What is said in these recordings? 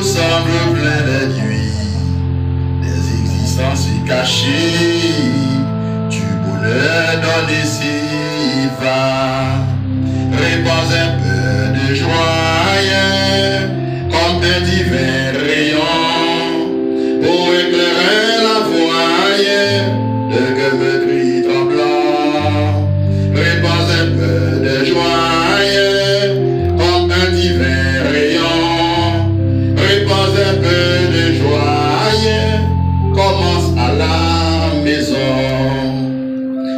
semble plein de nuits, des existences cachées, du bonheur donné ici va. Répands un peu de joie, comme un divin rayon, pour éclairer la voie de que me crie tremblant. Répands un peu de joie, comme un divin rayon. Répands un peu de joie, commence à la maison.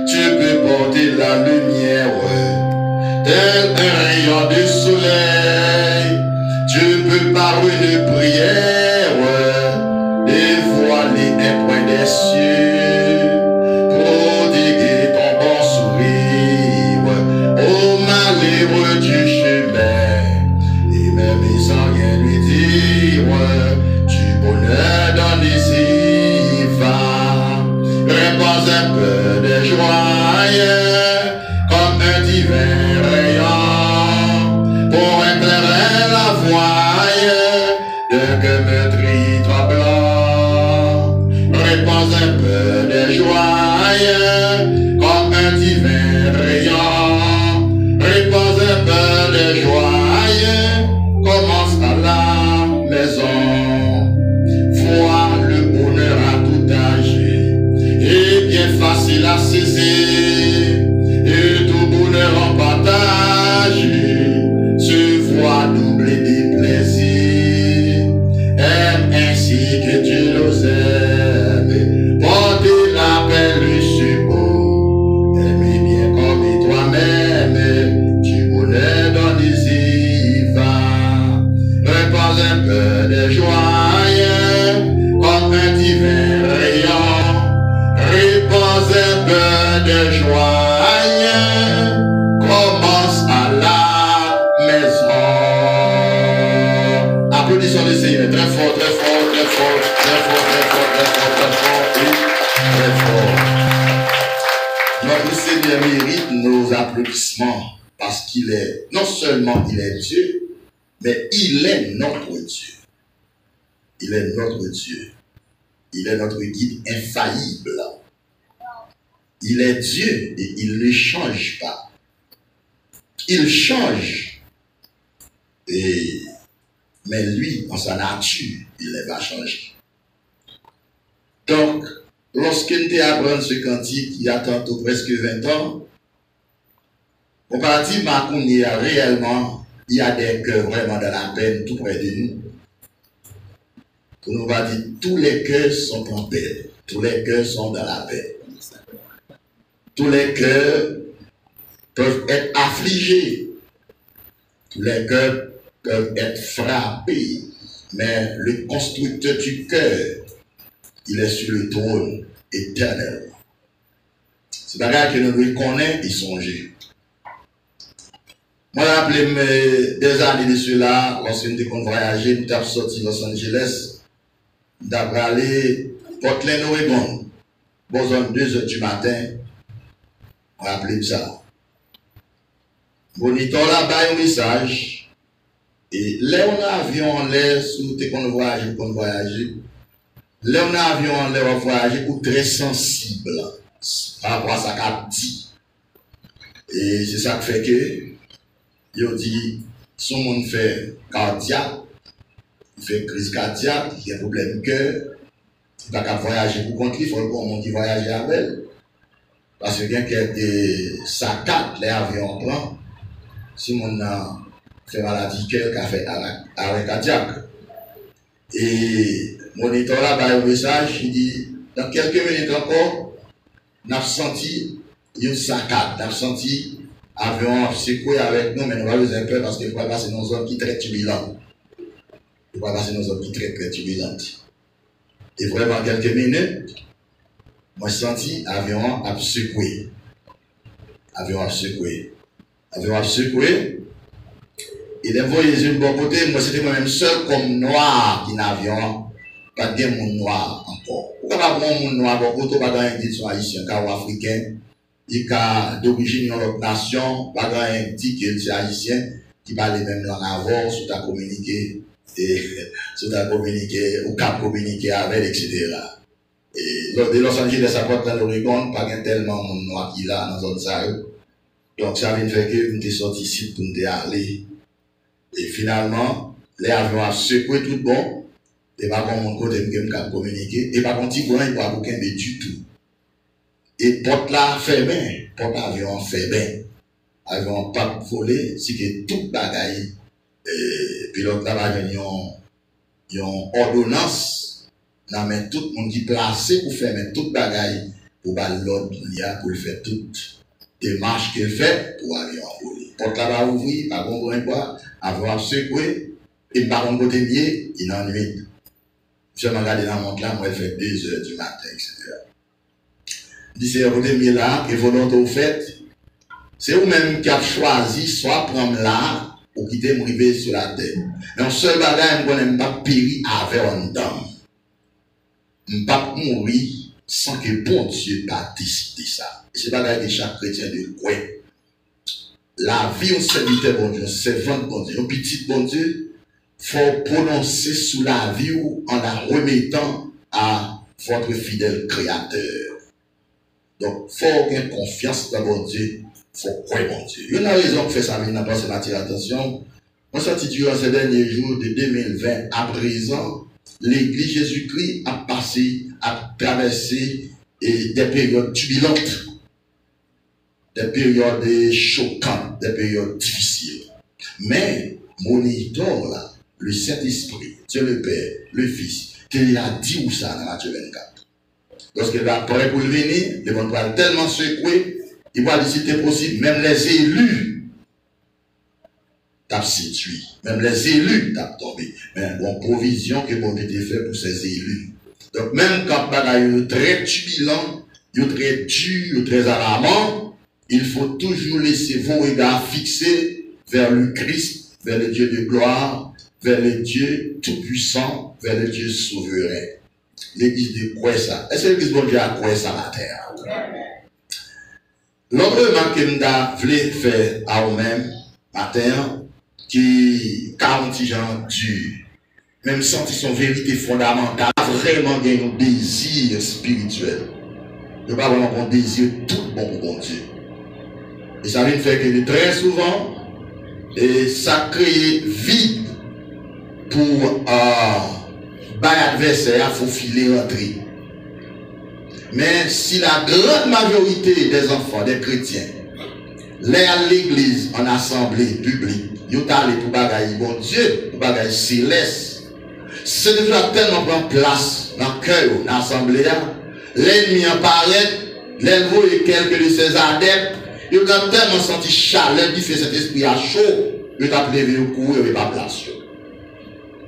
Tu peux porter la lumière, tel un rayon du soleil. Tu peux parler de prière, dévoiler un point des cieux, prodiguer ton bon sourire au malheureux du chemin, et même sans rien lui dire, du bonheur donne ici va. Répands un peu de joie, comme un divin rayon, pour éclairer la voie de que me crie tremblant. Répands un peu de joie, comme un divin rayon. Répands un peu de joie, commence à la maison. Vois le bonheur à tout âge, et bien facile à saisir, et tout bonheur en partage se voit doubler des plaisirs. Aime ainsi que Dieu nous aime, portez la paix lui suppos, aimez bien comme toi-même, du bonheur donne ici va. Répands un peu de joie, comme un divin rayon. Répands un peu de joie, commence à la maison. Applaudissons le Seigneur très fort, très fort, très fort, très fort, très fort, très fort, très fort, et très fort. Notre Seigneur mérite nos applaudissements parce qu'il est, non seulement il est Dieu, mais il est notre Dieu. Il est notre Dieu. Il est notre guide infaillible. Il est Dieu et il ne change pas. Il change. Mais lui, en sa nature, il ne va changer. Donc, lorsque nous apprenons ce cantique, il y a tantôt presque 20 ans, au parti Macounia, réellement, il y a des cœurs vraiment dans la peine tout près de nous. Pour nous va dire, tous les cœurs sont en paix. Tous les cœurs sont dans la paix. Tous les cœurs peuvent être affligés. Tous les cœurs peuvent être frappés. Mais le constructeur du cœur, il est sur le trône éternel. C'est pas grave que nous le connaissons et songer. Moi, j'ai appelé des années de cela, lorsque nous avons voyagé, nous avons sorti Los Angeles. Nous avons allé Portland, Oregon. Bon, 2 heures du matin, on a appelé ça. Moniteur là-bas, un message. Et là, on a avion en l'air, sous tes qu'on voyage, là, on a avion en l'air, on voyage pour très sensible par rapport à ça qu'a dit. Et c'est ça qui fait que, il dit, si on fait cardiaque, il fait crise cardiaque, il y a un problème de cœur, il n'a qu'à voyager pour contre, il faut qu'on monte voyager avec elle. Parce qu'il y a des saccades, les avions en plan, si on a fait maladie cœur, qui a fait arrêt cardiaque. Et mon moniteur là, par un message, il dit, dans quelques minutes encore, on a senti une saccade, on a senti avion secoué avec nous, mais nous allons un peu parce qu'il faut passer dans une zone qui est très turbulente. Il faut passer dans une zone qui est très, très turbulente. Et vraiment, quelques minutes, moi, j'ai senti avion a secoué. Avion a secoué. Avion a secoué. Et les voyageurs de bon côté, moi, c'était moi-même seul comme noir qui n'a avion. Pas de monde noir encore. Pourquoi pas de monde noir? Bon, côté, pas d'un dit soit haïtien, car africain. Il y a d'origine dans notre nation, pas d'un dit qu'il est haïtien, qui parle les mêmes langues avant, sous ta communiqué et si tu as communiqué, ou qu'à communiquer avec, etc. Et de Los Angeles à Portland, l'Oregon, pas tellement de noir qui là dans zone ça. Donc ça vient faire que nous sommes sortis ici pour nous aller. Et finalement, les avions ont secoué tout bon. Et pas comme mon côté, nous avons communiqué. Et pas comme petit point, il n'y a pas aucun du tout. Et porte là fermé, porte avion fermé. Avion pas volé, c'est que tout bagaille. Pilote là, il y a une ordonnance. N'a mais tout le monde qui placé pour fermer toute bagaille. Pour l'ordre, pour le faire toute démarche qu'il fait pour avion volé. Porte là va ouvrir, pas comprendre quoi, avion secoué. Et par contre, côté mieux, il en nuit. Je me regarde dans mon clan, moi, il fait 2 heures du matin, etc. Dit c'est côté mieux là, que volonté au fait, c'est vous-même qui avez choisi, soit prendre là, ou quitter me river sur la terre. Mais un seul bagage, je ne pas périr avec un dame. Je ne pas mourir sans que bon Dieu pas décider ça. Et c'est bagage de chaque chrétien de quoi. La vie, on serviteur bon Dieu, on servant bon Dieu, un petit bon Dieu, faut prononcer sous la vie ou en la remettant à votre fidèle créateur. Donc, faut avoir confiance dans bon Dieu, faut croire bon Dieu. Il y a une raison pour faire ça, mais n'a pas attirer attention. On s'est durant ces derniers jours de 2020 à présent, l'Église Jésus-Christ a passé, a traversé des périodes turbulentes, des périodes choquantes, des périodes difficiles. Mais, monitor là, le Saint-Esprit, Dieu le Père, le Fils, qu'il a dit où ça dans Matthieu 24. Lorsqu'il va prêt pour le venir, le monde va tellement secouer, il va dire si c'est possible, même les élus t'as séduit, même les élus t'as tombé. Mais bon, provision que bon Dieu fait pour ces élus. Donc même quand il est très turbulent, il est très dur, très alarmant, il faut toujours laisser vos regards fixés vers le Christ, vers le Dieu de gloire, vers le Dieu tout-puissant, vers le Dieu souverain. L'église de quoi ça? Est-ce que l'église de Dieu a quoi ça la terre? L'autre remarque que nous voulons faire à nous-mêmes, matin, qui 40 gens durs, même senti son vérité fondamentale, vraiment gagné un désir spirituel. Il n'y a pas vraiment un désir tout bon pour bon Dieu. Et ça vient faire que très souvent, et ça crée vide pour l'adversaire, il faut filer rentrer. Mais si la grande majorité des enfants, des chrétiens, les à l'église en assemblée publique, ils sont allés pour bagaille bon Dieu, pour bagaille céleste, c'est déjà tellement prend place dans le cœur, dans l'assemblée, l'ennemi apparaît, l'envoi et quelques de ses adeptes, ils ont tellement senti chaleur qui fait cet esprit à chaud, ils ont appelé le coup et ils n'ont pas place.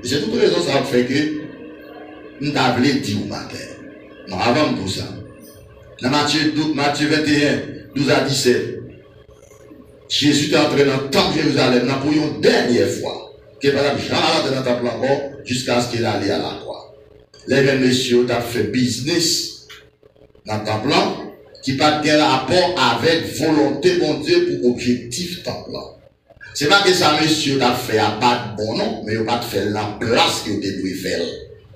C'est toute raison ça fait que nous avons dit au matin. Non, avant tout ça. Dans Matthieu 21, 12 à 17, Jésus est entré dans le temple de Jérusalem pour une dernière fois. Qui est pas jamais rentré dans le temple encore jusqu'à ce qu'il allait à la croix. Les mêmes messieurs ont fait business dans le temple qui n'a pas de rapport avec volonté de Dieu pour objectif temple. Ce n'est pas que ça, monsieur, a fait à pas de bon nom, mais il n'a pas fait la place que vous devez faire.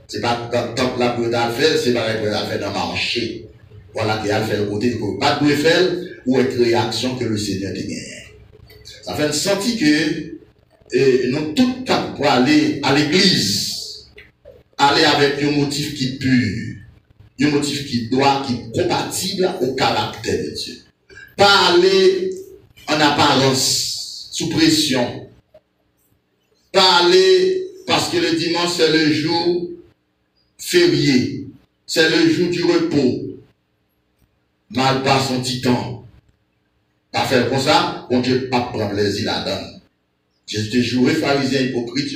Ce n'est pas dans le temple là que vous avez fait, c'est pas que vous avez fait dans le marché. Voilà qu'il a fait le côté que vous pas de faire ou être réaction que le Seigneur a gagné. Ça fait sentir que nous tous pour aller à l'église, aller avec un motif qui est pur, un motif qui doit, qui est compatible au caractère de Dieu. Pas aller en apparence, sous pression. Pas aller parce que le dimanche c'est le jour férié, c'est le jour du repos. Mal pas son titan. Pas faire comme ça, bon Dieu pas prendre plaisir là-dedans. Jésus te joué pharisien hypocrite,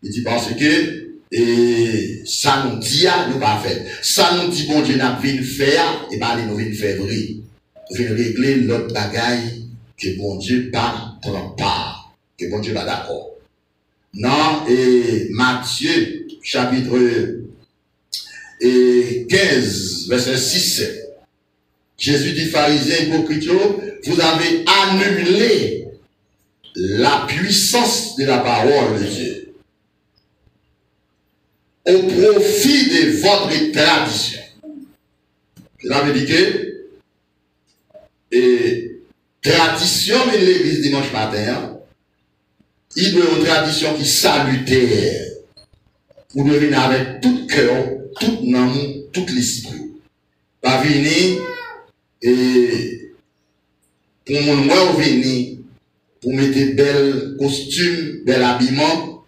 il dit parce que et ça nous dit nous pas faire. Ça nous dit bon Dieu n'a pas faire et pas nous venir faire vrai. Nous venir régler l'autre bagaille que bon Dieu pas prend part, que bon Dieu pas d'accord. Non, et Matthieu chapitre 15 verset 6. Jésus dit pharisien hypocrite, vous avez annulé la puissance de la parole de Dieu. au profit de votre tradition. Cela veut dire que et tradition de l'église dimanche matin, il doit une tradition qui salutaire. Vous devez venir avec tout cœur, tout amour, tout l'esprit. Pas venir et pour mon venir pour mettre bel costume, bel habillement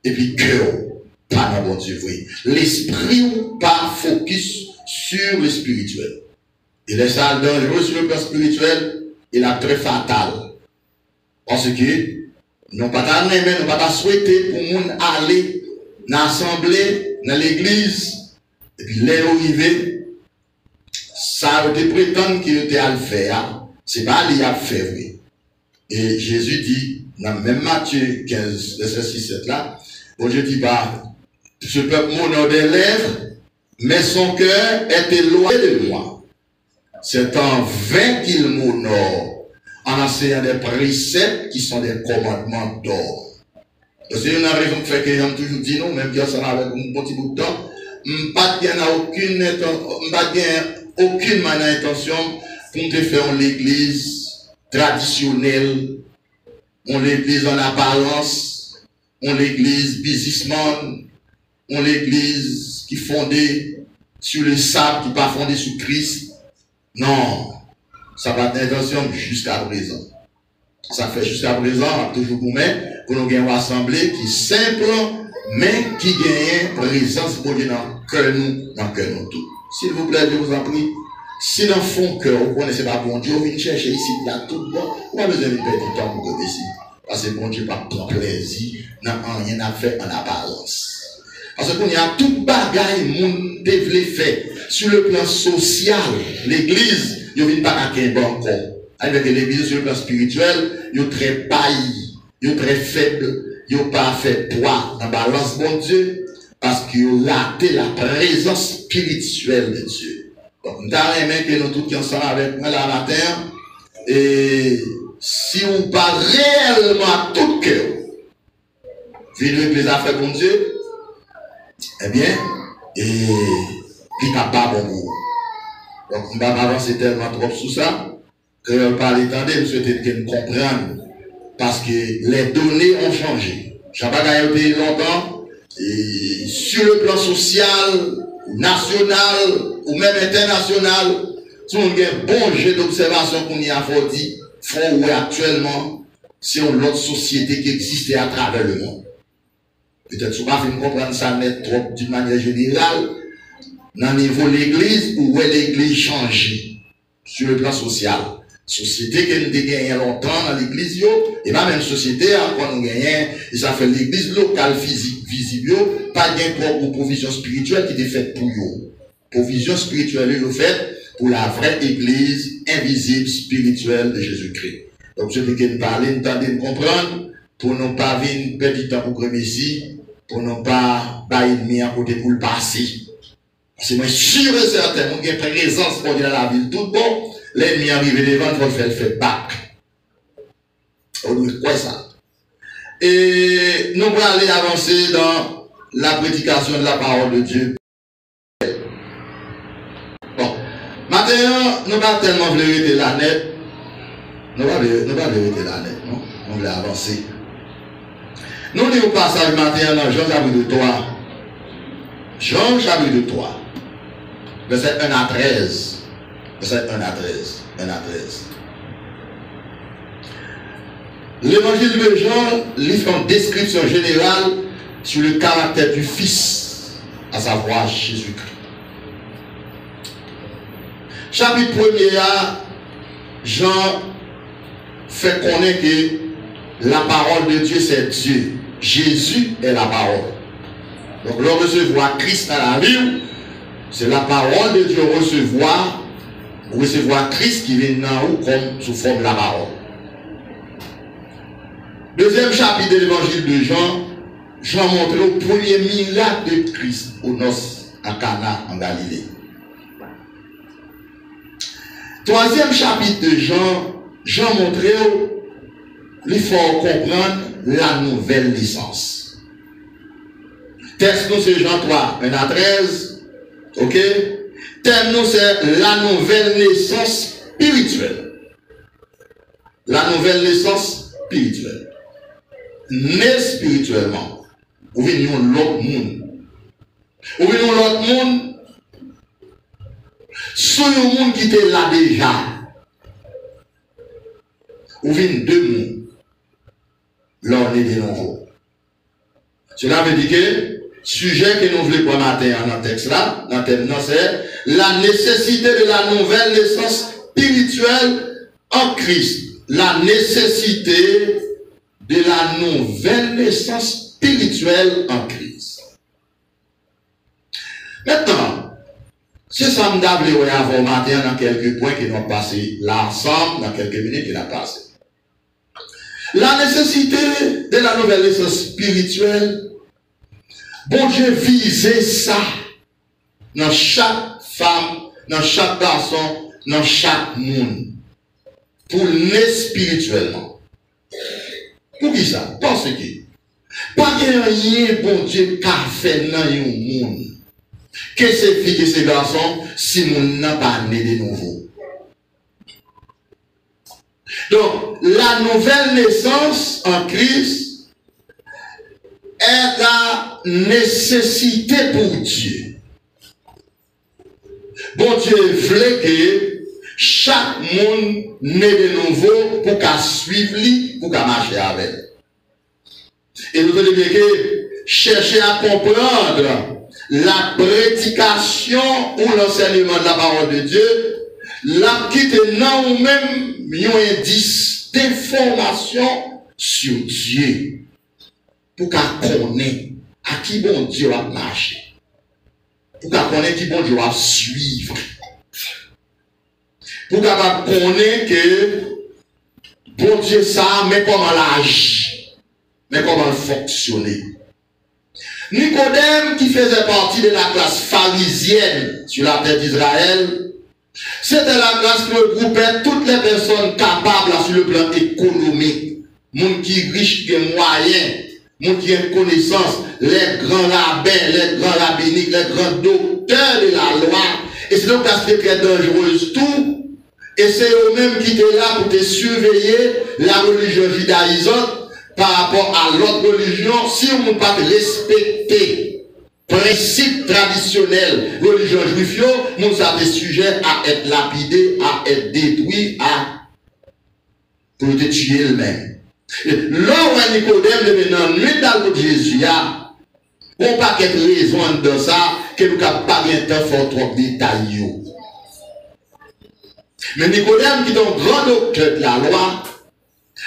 et puis cœur. Pas dans bon Dieu, oui. L'esprit pas focus sur le spirituel. Il est ça dangereux sur le plan spirituel, il est très fatal. Parce que nous ne pas souhaiter pour nous aller dans l'assemblée, dans l'église, et puis les arrivés, ça te prétend qu'il était à le faire, c'est pas lui à faire. Et Jésus dit, dans même Matthieu 15, verset 6, 7 là, bon, je dis pas, ce peuple m'honore des lèvres, mais son cœur est éloigné de moi. C'est en vain qu'il m'honore, en enseignant des préceptes qui sont des commandements d'or. C'est une raison qui fait que j'aime toujours dire non, même bien ça avec un petit bout de temps, pas aucune manière intention pour te faire l'église traditionnelle, on l'église en apparence, on l'église businessman, on l'église qui fondée sur le sable, qui pas fondée sur Christ. Non, ça va d'intention jusqu'à présent. Ça fait jusqu'à présent, toujours pour nous avons une assemblée qui est simple, mais qui gagne présence pour Dieu dans le cœur nous tout. S'il vous plaît, je vous en prie, si dans le fond cœur, vous ne connaissez pas bon Dieu, vous venez chercher ici, il y a tout bon, vous n'avez pas besoin de perdre du temps pour venir ici. Parce que bon Dieu n'a pas de plaisir, n'a rien à faire en apparence. Parce qu'on y a tout bagaille, monde devait faire sur le plan social, l'église, il ne vient pas à un bon encore. Avec l'église sur le plan spirituel, il est très paï, il est très faible, il n'a pas fait poids dans la balance, bon Dieu, parce qu'il a raté la présence spirituelle de Dieu. Donc, nous avons aimé que nous tous qui ensemble avec moi la matin, et si on parle réellement à tout cœur, venir les affaires bon Dieu, eh bien, il n'a pas bon goût. Donc, on va avancer tellement trop sur ça. Que par l'étendue, je souhaite que nous comprenions. Parce que les données ont changé. Jean-Baptiste a été longtemps, et sur le plan social, national, ou même international, si on a un bon jeu d'observation qu'on y a dit, font actuellement, c'est une autre société qui existe à travers le monde. Peut-être que vous ne comprendre ça net trop d'une manière générale, dans le niveau de l'église, où l'église change sur le plan social. Société que nous avons gagné longtemps dans l'église, et pas même société, quand nous gagnons, et ça fait l'église locale physique, visible, pas de propre provision spirituelle qui est faite pour eux. Provision spirituelle est faite pour la vraie église invisible, spirituelle de Jésus-Christ. Donc, je veux que nous parlons, nous tentons de comprendre, pour ne pas venir perdre du temps pour gagner ici, pour ne pas bailler mis à côté pour le passer. C'est moi sûr et certain, nous avons une présence pour dire dans la ville, tout bon. L'ennemi arrive devant, il faut faire le fait back. On doit quoi ça? Et nous allons aller avancer dans la prédication de la parole de Dieu. Bon, maintenant, nous ne pas tellement vérité la net. Nous ne pas vérité la net, non? Nous voulons avancer. Nous lisons au passage matin dans Jean chapitre 3. Jean chapitre 3. Verset 1 à 13. Verset 1 à 13. 1 à 13. L'évangile de Jean livre une description générale sur le caractère du Fils, à savoir Jésus-Christ. Chapitre 1er, Jean fait connaître que la parole de Dieu c'est Dieu. Jésus est la parole. Donc, le recevoir Christ dans la vie, c'est la parole de Dieu recevoir Christ qui vient dans nous comme sous forme de la parole. Deuxième chapitre de l'évangile de Jean, Jean montre le premier miracle de Christ aux noces à Cana en Galilée. Troisième chapitre de Jean, Jean montre il faut comprendre la nouvelle naissance. Texte nous c'est Jean 3, 1 à 13. Ok? Thème nous c'est la nouvelle naissance spirituelle. La nouvelle naissance spirituelle. Né spirituellement. Ou venons l'autre monde. Ou venons l'autre monde. Sur le monde qui était là déjà. Ou venons deux mondes. L'on est de nouveau. Cela veut dire que sujet que nous voulons pour matin dans le texte là, dans le thème, c'est la nécessité de la nouvelle naissance spirituelle en Christ. La nécessité de la nouvelle naissance spirituelle en Christ. Maintenant, c'est ça que nous voulons avoir matin dans quelques points qui nous ont passé là ensemble, dans quelques minutes qui nous ont passé. La nécessité de la nouvelle naissance spirituelle, bon Dieu visait ça dans chaque femme, dans chaque garçon, dans chaque monde. Pour naître spirituellement. Pour qui ça? Parce que, pas rien bon Dieu qu'a fait dans le monde. Que ces filles, que ces garçons, si mon n'a pas né de nouveau. Donc, la nouvelle naissance en Christ est la nécessité pour Dieu. Bon Dieu voulait que chaque monde naît de nouveau pour qu'à suivre lui, pour qu'à marcher avec. Et nous devons bien que chercher à comprendre la prédication ou l'enseignement de la parole de Dieu, la quitte non ou même un indice d'information sur Dieu pour qu'à connaître à qui bon Dieu va marcher, pour qu'à connaître qui bon Dieu va suivre, pour qu'à connaître que bon Dieu ça, mais comment l'agir, mais comment fonctionner. Nicodème, qui faisait partie de la classe pharisienne sur la terre d'Israël, c'était la classe qui regroupait toutes les personnes capables sur le plan économique. Monde qui riche, qui est moyen, monde qui a une connaissance, les grands rabbins, les grands rabbiniques, les grands docteurs de la loi. Et c'est donc parce que c'est très dangereux tout. Et c'est eux-mêmes qui étaient là pour te surveiller la religion judaïsante par rapport à l'autre religion. Si on ne peut pas respecter principe traditionnel religion juive, nous avons des sujets à être lapidés, à être détruits, pour te tuer eux-mêmes. Là où Nicodème le maintenant nuit dans le Jésus, on pas quelque raison dans ça que nous n'avons pas bien temps pour trop de détails. Mais Nicodème qui est un grand docteur de la loi,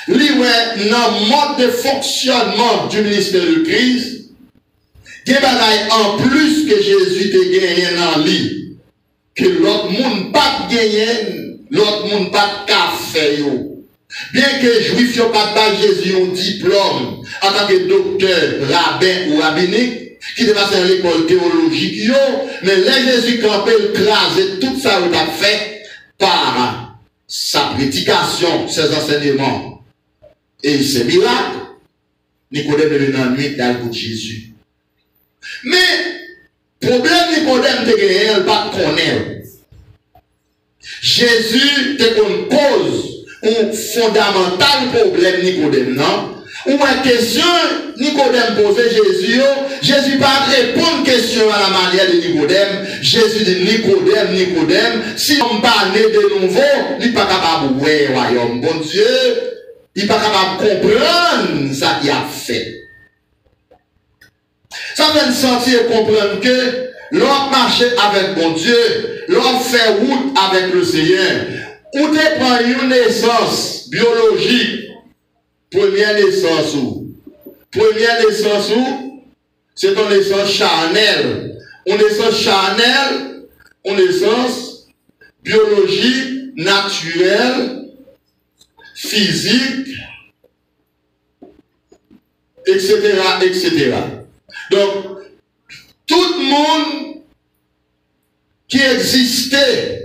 lui ouais dans le mode de fonctionnement du ministère de Christ, il y a en plus que Jésus te gagné dans lui, que l'autre monde pas gagné, l'autre monde pas café. Bien que juif n'a pas de Jésus un diplôme en tant que docteur, rabbin ou rabbinique, qui dépasse à l'école théologique, mais là Jésus campé écrasé tout ça qu'il a fait par sa prédication, ses enseignements et ses miracles. Nicodème est dans la nuit dans le goût de Jésus. Mais, problème Nicodème te gagné, elle pas connaître. Jésus te pose un fondamental problème Nicodème, non? Ou une question, Nicodème posait Jésus, Jésus pas répondre question à la manière de Nicodème. Jésus dit Nicodème, si on pas né de nouveau, il n'est pas capable de voir le royaume. Bon Dieu, il n'est pas capable de comprendre ça qu'il a fait. Ça fait sentir et comprendre que l'on marche avec bon Dieu, l'on fait route avec le Seigneur. Ou te prend une naissance biologique, première naissance où? Première naissance où? C'est une naissance charnelle. Une naissance charnelle, une naissance biologique, naturelle, physique, etc., etc. Donc, tout le monde qui existait,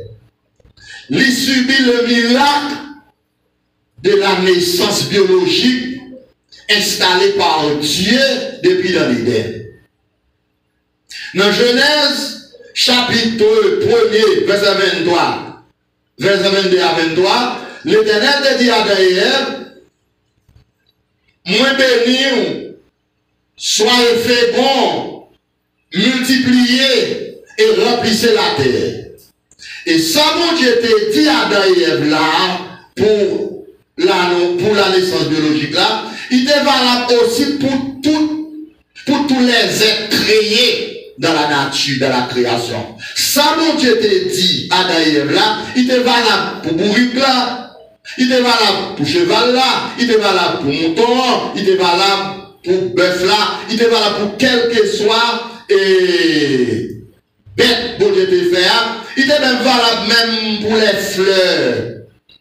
il subit le miracle de la naissance biologique installée par Dieu depuis dans l'Éden. Dans Genèse, chapitre 1er, verset 23, verset 22 à 23, l'Éternel te dit à Adam et Ève, moi béni, soyez féconds, multipliez et remplissez la terre. Et ça, mon Dieu te dit à Adam et Ève là, pour la naissance biologique là, il est valable aussi pour tous les êtres créés dans la nature, dans la création. Ça, mon Dieu te dit à Adam et Ève là, il est valable pour bourrique là, il est valable pour cheval là, il est valable pour mouton, il est valable pour bœuf là, il est valable pour quel que soit bête bon Dieu te fait. Il est même valable même pour les fleurs.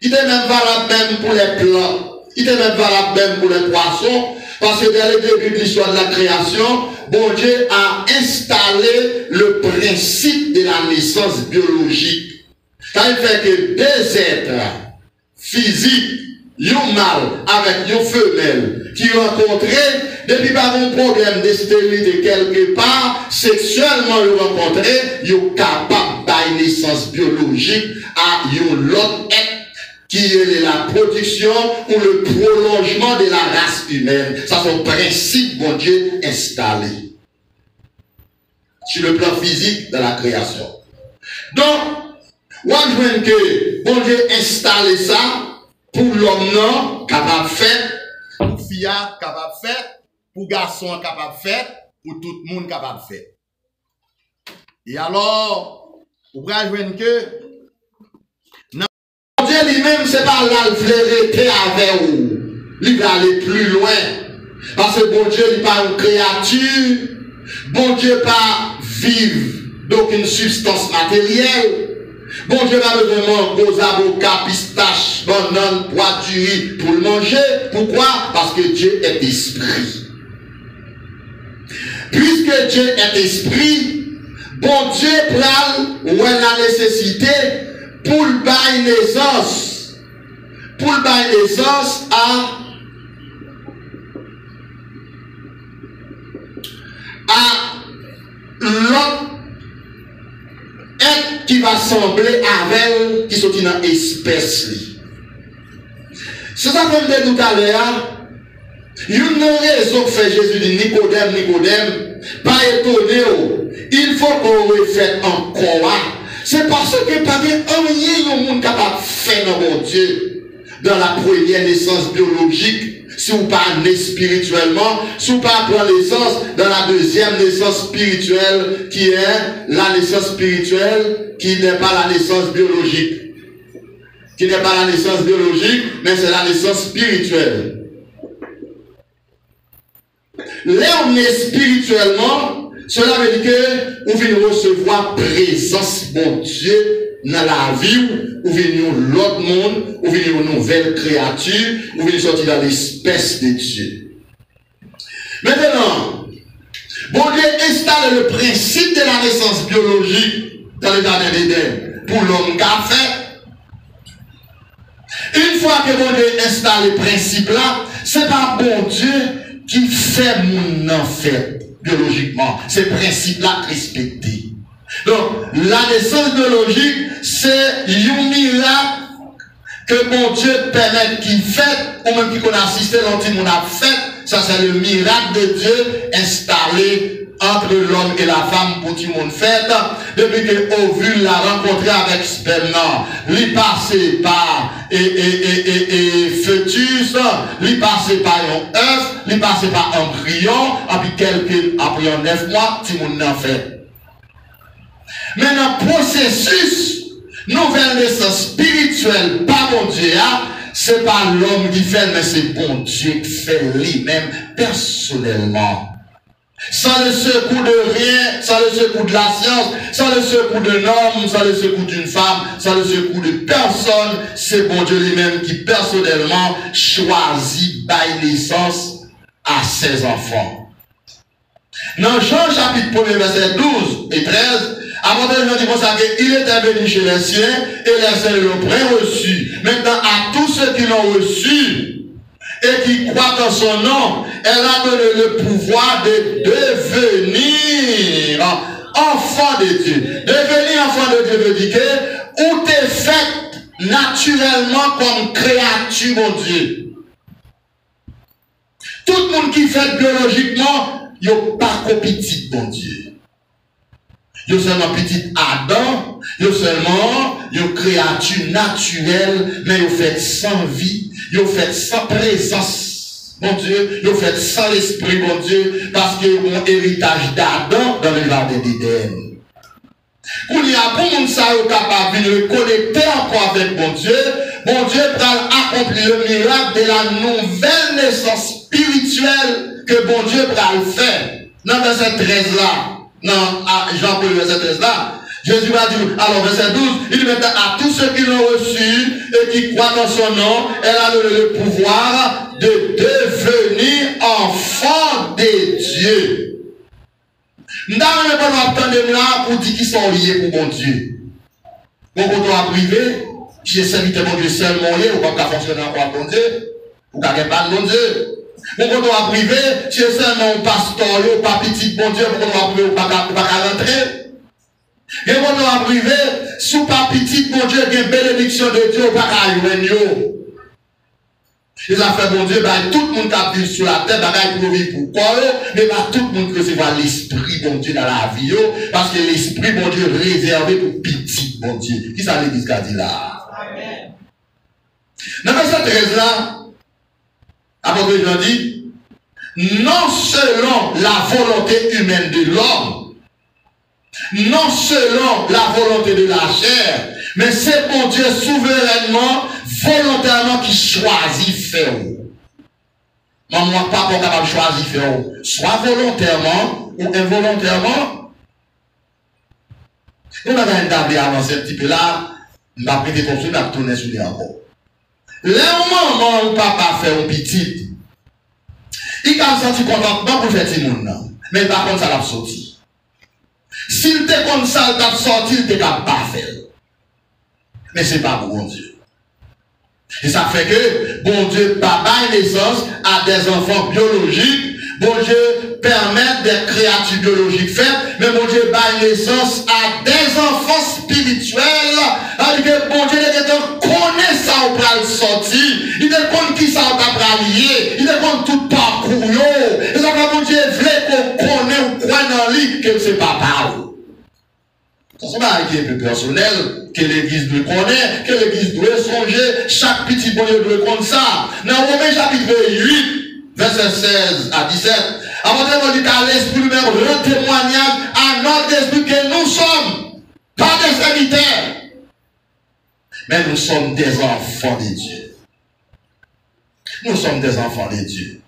Il est même valable même pour les plantes. Il est même valable même pour les poissons. Parce que dès le début de l'histoire de la création, bon Dieu a installé le principe de la naissance biologique. Ça fait que deux êtres physiques, un mâle avec une femelle, qui rencontraient, depuis pas un problème de stérilité quelque part, sexuellement ils rencontraient, ils sont capables de naissance biologique à l'autre être qui est la production ou le prolongement de la race humaine. Ça, c'est un principe, bon Dieu, installé sur le plan physique de la création. Donc, moi, je veux que bon Dieu installe ça pour l'homme non capable de faire, pour fille capable de faire, pour garçon capable de faire, pour tout le monde capable de faire. Et alors, vous voyez que Dieu lui-même, c'est pas là le vérité avec vous. Il va aller plus loin. Parce que bon Dieu n'est pas une créature. Bon Dieu pas vivre d'aucune substance matérielle. Bon Dieu n'a besoin de mango, avocats, pistaches, bananes, pois du riz pour le manger. Pourquoi? Parce que Dieu est esprit. Puisque Dieu est esprit, bon Dieu prend où est la nécessité pour le bail naissance. Pour le bail naissance à l'autre être qui va sembler avec qui sont dans l'espèce. C'est ça comme je disais tout à l'heure. Une raison que fait Jésus dit Nicodème, pas étonné. Il faut qu'on refait encore. C'est parce que pas bien un monde capable de faire dans mon Dieu dans la première naissance biologique. Si vous pas né spirituellement, si vous pas prendre naissance dans la deuxième naissance spirituelle, qui est la naissance spirituelle, qui n'est pas la naissance biologique. Qui n'est pas la naissance biologique, mais c'est la naissance spirituelle. Là, on est spirituellement, cela veut dire que vous venez recevoir présence de mon Dieu dans la vie, ou venez l'autre monde, ou venez une nouvelle créature, ou venez sortir dans l'espèce de Dieu. Maintenant, bon Dieu installe le principe de la naissance biologique dans le jardin d'Éden pour l'homme qu'a fait. Une fois que bon Dieu installe le principe là, c'est pas bon Dieu qui fait mon en fait biologiquement. Ce principe là respecté. Donc, la naissance biologique, c'est un miracle que mon Dieu permet qu'il fait, ou même qu'il assiste dans le monde a fait. Ça, c'est le miracle de Dieu installé entre l'homme et la femme pour tout le monde fait. Depuis que Ovule l'a rencontré avec sperme, il passé par fœtus, il passé par un œuf, il passé par un embryon, après 9 mois, tout le monde en fait. Mais dans le processus, nouvelle naissance spirituelle, pas mon Dieu, c'est pas l'homme qui fait, mais c'est bon Dieu qui fait lui-même personnellement. Sans le secours de rien, sans le secours de la science, sans le secours d'un homme, sans le secours d'une femme, sans le secours de personne, c'est bon Dieu lui-même qui personnellement choisit par naissance à ses enfants. Dans Jean chapitre 1 verset 12 et 13, avant de dire comme ça, il était venu chez les siens et les siens l'ont reçu. Maintenant, à tous ceux qui l'ont reçu et qui croient en son nom, elle a donné le pouvoir de devenir enfant de Dieu. Devenir enfant de Dieu veut dire que ou t'es fait naturellement comme créature, mon Dieu. Tout le monde qui fait biologiquement, il n'est pas qu'au petit, mon Dieu. Il y a seulement petit Adam, il y a seulement une créature naturelle, mais il fait sans vie, il fait sans présence, mon Dieu, il fait sans l'esprit, mon Dieu, parce que mon héritage d'Adam dans le jardin d'Éden. Pour y avoir pour mon ça capable de le connecter encore avec mon Dieu va accomplir le miracle de la nouvelle naissance spirituelle que mon Dieu va le faire. Dans verset 13 là, dans Jean-Paul verset 13 là, Jésus va dire, alors verset 12, il dit maintenant à tous ceux qui l'ont reçu et qui croient dans son nom, elle a le pouvoir de devenir enfants de Dieu. Nous n'avons pas attendre là pour dire qu'ils sont liés pour mon Dieu. Mon côté privé, j'ai servi de mon Dieu seulement lié, ou pas fonctionner encore pour mon Dieu, ou pas de mon Dieu. Mon côté privé, j'ai seulement un pasteur, ou pas petit mon Dieu, mon côté privé, ou pas rentrer. Et mon côté privé, sous pas petit mon Dieu, il y a une bénédiction de Dieu, ou pas y les affaires de mon Dieu, tout le monde qui a vu sur la terre, pour vivre pour quoi, mais tout le monde recevoir l'esprit de mon Dieu dans la vie, parce que l'esprit de mon Dieu réservé pour petit mon Dieu. Qui ça l'église qui a dit là? Amen. Dans verset 13 là, apôtre Jean dit, non selon la volonté humaine de l'homme, non selon la volonté de la chair, mais c'est mon Dieu souverainement, volontairement qui choisit faire. Maman, pas capable de choisir faire. Soit volontairement ou involontairement. Nous avons un table avancé un petit peu là, on va prêter ton souffle, on va tourner sur lui encore. Le moment où papa fait un petit, il a senti contentement pour faire ce monde. Mais par contre, ça l'a sorti. S'il était comme ça, il t'a sorti, il était capable de pas faire. Mais ce n'est pas pour bon Dieu. Et ça fait que bon Dieu papa naissance à des enfants biologiques. Bon Dieu permet des créatures biologiques faites, mais bon Dieu bat naissance à des enfants spirituels. Alors que bon Dieu connaît ça au bras sortir. Il connaît qui ça au bras lié. Il connaît tout parcours. Et ça fait bon Dieu voulait qu'on connaisse ou croit dans lui que c'est papa. Ça c'est pas qui est plus personnel, que l'église doit connaître, que l'église doit songer, chaque petit bonheur doit connaître ça. Dans Romains chapitre 8, verset 16 à 17, avant de dire qu'à l'esprit lui-même rend témoignage à notre esprit que nous sommes pas des serviteurs, mais nous sommes des enfants de Dieu. Nous sommes des enfants de Dieu.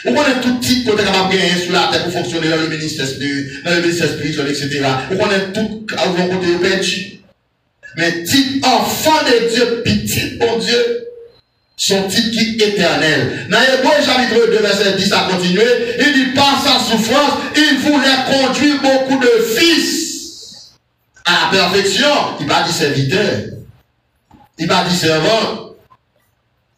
Vous connaissez tout type de capable de gagner sur la terre pour fonctionner dans le ministère spirituel, etc. Vous connaissez tout à vos côtés perdu. Mais type enfant de Dieu, petit bon Dieu, son titre qui est éternel. Dans Hébreux chapitre 2, verset 10 à continuer, il dit par sa souffrance, il voulait conduire beaucoup de fils à la perfection. Il n'a pas dit serviteur. Il n'a pas dit servant.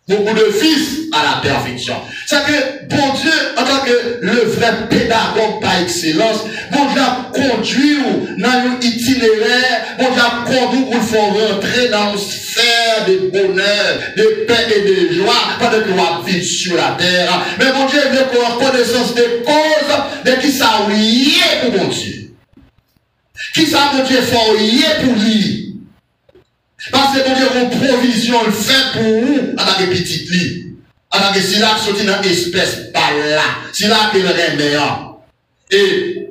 Beaucoup de fils à la perfection. C'est que, bon Dieu, en tant que le vrai pédagogue par excellence, bon Dieu a conduit dans un itinéraire, bon Dieu a conduit pour le faire rentrer dans une sphère de bonheur, de paix et de joie, pendant que nous vivons sur la terre. Mais bon Dieu veut qu'on ait connaissance des causes de qui ça lié pour mon Dieu. Qui ça, mon Dieu, faut lié pour lui. Parce que mon Dieu, une provision le fait pour vous, en tant que petite lit. En tant que si là, sorti dans l'espèce par là. Si là, il est meilleur. Et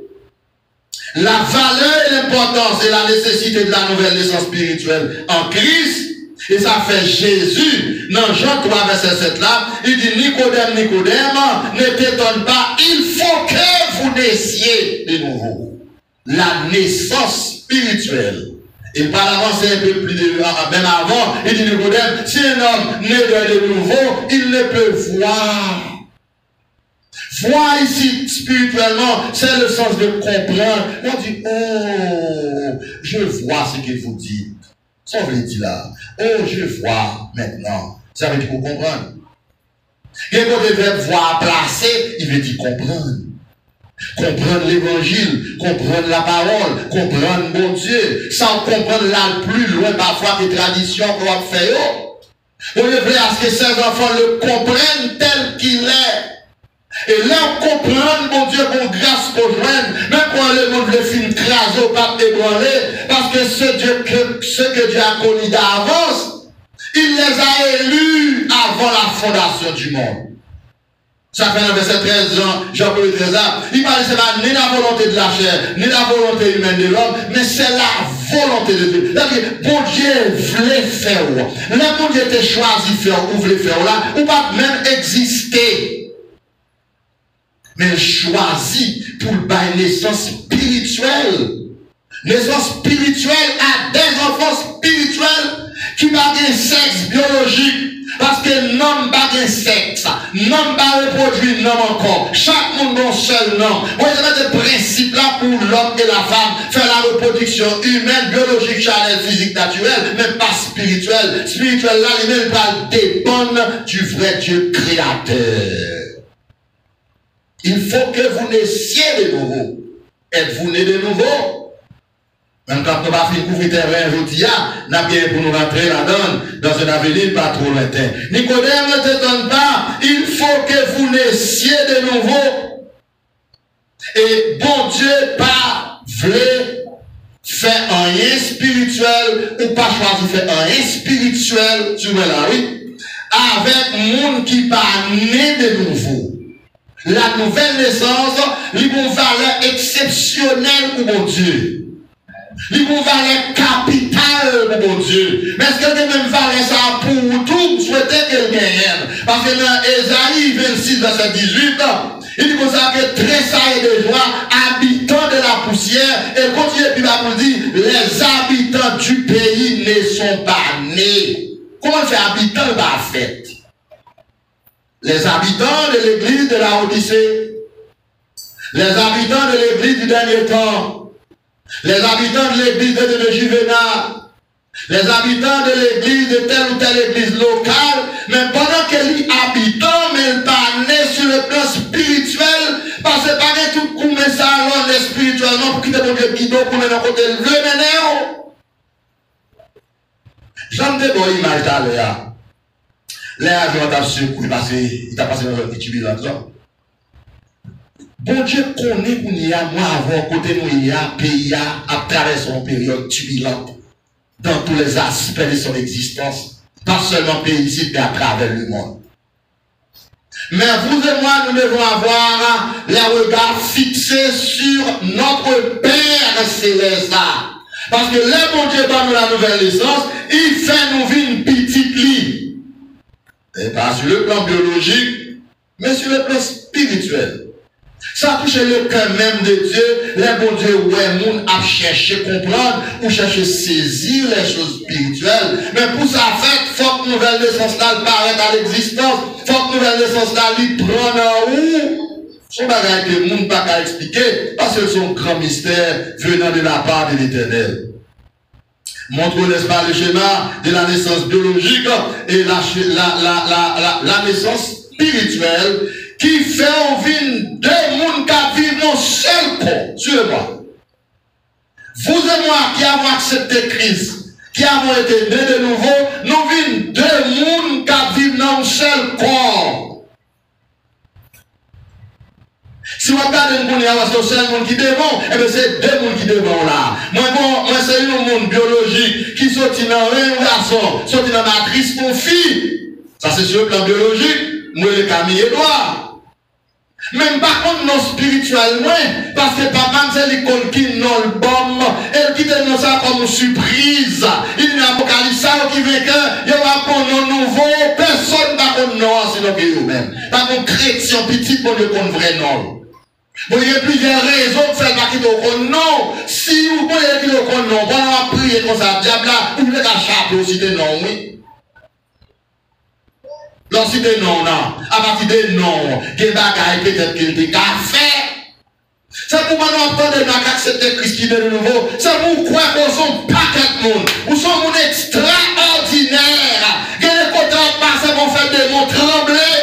la valeur et l'importance et la nécessité de la nouvelle naissance spirituelle en Christ, et ça fait Jésus, dans Jean 3, verset 7 là, il dit Nicodème, ne t'étonne pas, il faut que vous naissiez de nouveau. La naissance spirituelle. Et par l'avant, c'est un peu plus de même avant, il dit Nicodème, si un homme naît de nouveau, il ne peut voir. Voir ici spirituellement, c'est le sens de comprendre. On dit, oh, je vois ce que vous dites. Ça veut dire là, oh, je vois maintenant. Ça veut dire pour comprendre. Et quand le verbe voir placer, il veut dire comprendre. Comprendre l'évangile, comprendre la parole, comprendre mon Dieu, sans comprendre là plus loin parfois des traditions qu'on va faire. On veut à ce que ces enfants le comprennent tel qu'il est. Et là, on comprend, mon Dieu, mon grâce pour joindre, même quand le monde le film craser au pape ébranlé, parce que ce que Dieu a connu d'avance, il les a élus avant la fondation du monde. Ça fait dans verset 13 ans, Jean-Paul XIII, il parle, c'est pas ni la volonté de la chair, ni la volonté humaine de l'homme, mais c'est la volonté de Dieu. C'est-à-dire, bon Dieu voulait faire. Là, bon Dieu était choisi faire, ou voulait faire là, ou pas même exister. Mais choisi pour une naissance spirituelle. Naissance spirituelle à des enfants spirituels qui n'ont pas de sexe biologique. Parce que l'homme n'a pas de sexe. L'homme n'a pas reproduit l'homme encore. Chaque monde a un seul nom. Vous avez des principes là pour l'homme et la femme. Faire la reproduction humaine, biologique, charnelle, physique, naturelle, mais pas spirituelle. Spirituelle là, il va dépendre du vrai Dieu créateur. Il faut que vous naissiez de nouveau. Êtes-vous né de nouveau? Même quand on va finir couvrir terrain aujourd'hui, on a bien pour nous rentrer là-dedans, dans un avenir pas trop lointain. Nicodème ne te donne pas, il faut que vous naissiez de nouveau. Et bon Dieu pas voulait faire rien spirituel, ou pas choisi faire rien spirituel, tu vois là, oui, avec monde qui pas né de nouveau. La nouvelle naissance, il y a une valeur exceptionnelle pour mon Dieu. Il y a une valeur capitale pour mon Dieu. Mais est-ce qu'il y a même valeur ça pour tout souhaiter qu'elle gagne? Parce que dans Ésaïe 26, verset 18, il dit comme ça que tressaille de joie, habitants de la poussière, et continue puis pour dire, les habitants du pays ne sont pas nés. Comment faire habitants par fait? Les habitants de l'église de la Odyssée, les habitants de l'église du dernier temps, les habitants de l'église de Juvénal, les habitants de l'église de telle ou telle église locale, mais pendant qu'elle est habitant, mais elle pas née sur le plan spirituel, parce que pas que tout coup mais ça alors les spirituels non pour quitter mon Dieu guido pour nous côté le mener. J'en ai bon image d'aller. Les avions ont secoué parce qu'il t'a passé dans un petit bilan. Bon Dieu connaît où il y a, moi avant, côté nous il y a, pays à travers son période turbulente, dans tous les aspects de son existence, pas seulement pays ici, mais à travers le monde. Mais vous et moi, nous devons avoir les regards fixés sur notre Père Céleste. Parce que le bon Dieu donne la nouvelle naissance, il fait nous vivre une petite lit. Et pas sur le plan biologique, mais sur le plan spirituel. Ça touche le cœur même de Dieu. Les bon Dieu, ouais, moun a cherché comprendre ou cherché saisir les choses spirituelles. Mais pour ça, fait, faut que nouvelle naissance là paraît à l'existence. Faut que nouvelle naissance là lui prenne en où? Son bagage que moun pas qu'à expliquer, parce que c'est un grand mystère venant de la part de l'Éternel. Montre, n'est-ce pas, le schéma de la naissance biologique et la naissance spirituelle qui fait envie deux mondes qui vivent dans un seul corps. Suivez-moi. Vous et moi qui avons accepté Christ, qui avons été nés de nouveau, nous vivons deux mondes qui vivent dans un seul corps. Si vous regardez un monde, c'est seul monde qui devant, et bien c'est deux mondes qui devant là. Moi, c'est un monde biologique qui sortit dans un garçon, sortit dans la matrice pour fille. Ça, c'est sur le plan biologique. Moi, le Camille Edouard. Même par contre, non spirituellement, parce que papa, c'est l'icône qui non le bon, et qui donne ça comme surprise. Il y a un apocalypse qui veut que, il y aura pour nous nouveau, personne n'a pas non, sinon que vous-même. Par contre, chrétien petit pour le vrai non. Vous avez plusieurs raisons de faire partie de vos non. Si vous voulez dire que non, on va prier comme ça, diable là, vous voulez qu'à aussi de non, oui. Lorsque des non, à partir des non, des bagailles peut-être qu'il dit qu'à faire. C'est pour nous entendre accepter Christ qui est de nouveau. C'est pour croire qu'on sont paquet de monde. Nous sommes un extraordinaire. Il y a des côtés passés pour faire des mots trembler.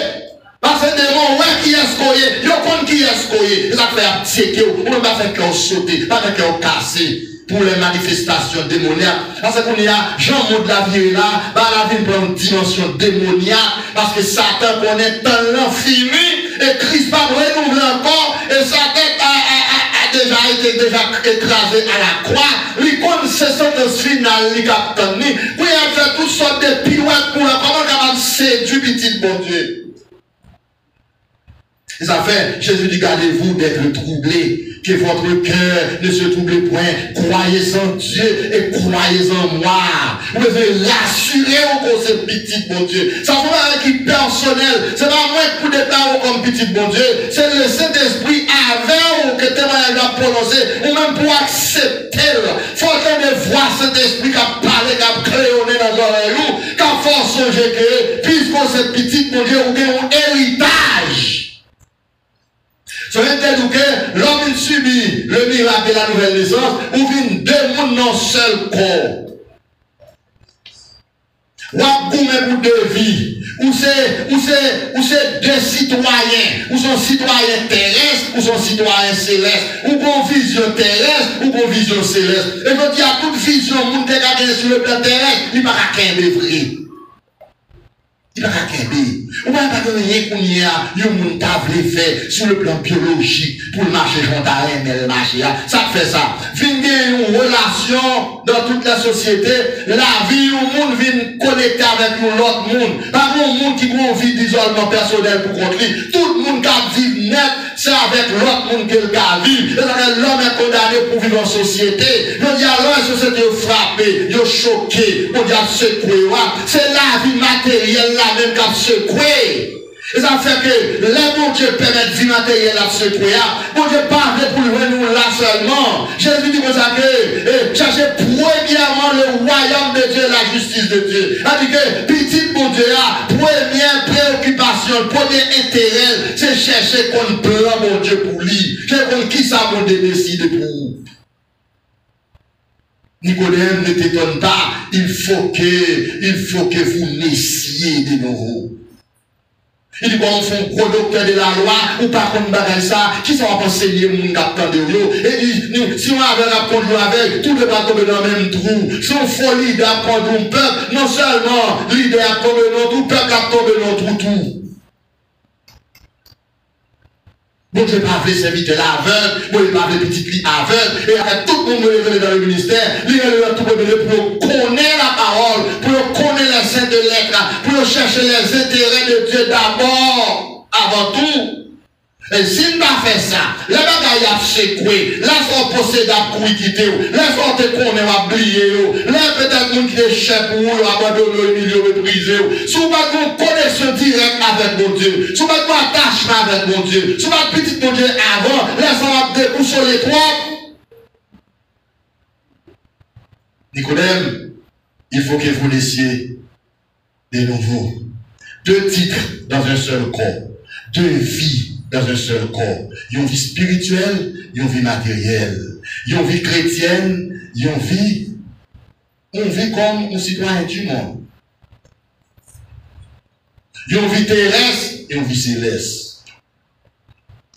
Parce que des mots, ouais, qui est est-ce yo kon qui est-ce est. Ça fait checker ou même pas faire cœur sauter, pas faire cœur casser pour les manifestations démoniaques. Parce qu'on y a Jean-Maud la vie là, la vie prend une dimension démoniaque parce que Satan connaît tant l'infini et Christ pas renouvelé encore et Satan a déjà été écrasé à la croix. Il connaît ce sentence finale, il capte ni. Oui, il a fait toutes sortes de pirouettes pour comment capable séduire petit bon Dieu. Et ça fait, Jésus dit, gardez-vous d'être troublés, que votre cœur ne se trouble point. Croyez en Dieu et croyez en moi. Vous devez l'assurer au conseil petit bon Dieu. Ça ne pas un qui personnel. C'est pas moi pour des paroles comme petit bon Dieu. C'est le Saint-Esprit avec ou que témoignage a prononcé, ou même pour accepter. Faut de voir Saint-Esprit qui a parlé, qui a créonné dans l'oreille, qui a forcé que, puisque c'est petit bon Dieu, ou bien un héritage. Ça veut dire que l'homme subit le miracle de la nouvelle naissance, ou vient deux mondes dans un seul corps. Ou à goûter pour deux vies, ou c'est deux citoyens, ou sont citoyens terrestres, ou sont citoyens célestes, ou bon vision terrestre, ou bon vision céleste. Et je dis à toute vision, monde qui est sur le plan terrestre, il va pas qu'un vrai. Il va pas qu'aider. On va pas gagner qu'on y a, un monde qui fait sur le plan biologique pour marcher jontarien, mais le marcher. Ça fait ça. Vient une relation dans toute la société. La vie, le monde vient connecter avec l'autre monde. Pas un monde qui a envie d'isolement personnel pour contre lui. Tout le monde qui vit net, c'est avec l'autre monde qu'il vit. L'homme est condamné pour vivre en société. On dit alors, la société est frappée, est choquée, on dit secouée. C'est la vie matérielle là même qui a secoué. Et ça fait que les bon Dieu permettent de vie matérielle à secouer. Bon Dieu parle pour nous là seulement. Jésus dit comme ça que cherchez premièrement le royaume de Dieu, la justice de Dieu. C'est-à-dire que petit bon Dieu a première préoccupation, le premier intérêt, c'est chercher qu'on plan mon Dieu pour lui. Chercher qui ça mon Dieu décide pour vous. Nicodème ne t'étonne pas, il faut que vous naissiez de nouveau. Il dit, on fait un gros docteur de la loi, ou pas qu'on bagaille ça, qui ça va enseigner mon capitaine de l'eau. Et dit, si on avait apprendre avec, tout le monde va tomber dans le même trou. Si on faut leader d'apprendre un peuple, non seulement leader a tombé dans tout, peuple a tombé dans tout. Bon, je ne vais pas appeler serviteur l'aveugle, bon, je ne vais pas appeler petit lit aveugle, et avec tout le monde me dans le ministère, il est tout pour connaître la parole, pour connaître les saints de lettres, pour chercher les intérêts de Dieu d'abord, avant tout. Et s'il n'a pas fait ça, les bagailles a secoué, laisse-on posséder à quitter, laisse-on te connaître à oublier, laisse peut-être moun qui est chef ou abandonner le milieu méprisé. Si vous avez une connexion directe avec mon Dieu, si vous avez un attachement avec mon Dieu, si vous avez petit mon Dieu avant, laisse-on dépousser les trois. Nicodème, il faut que vous laissiez de nouveau deux titres dans un seul corps, deux vies dans un seul corps. Ils ont vie spirituelle, ils ont vie matérielle. Ils ont vie chrétienne, ils ont vie comme un citoyen du monde. Ils ont vie terrestre et une vie céleste.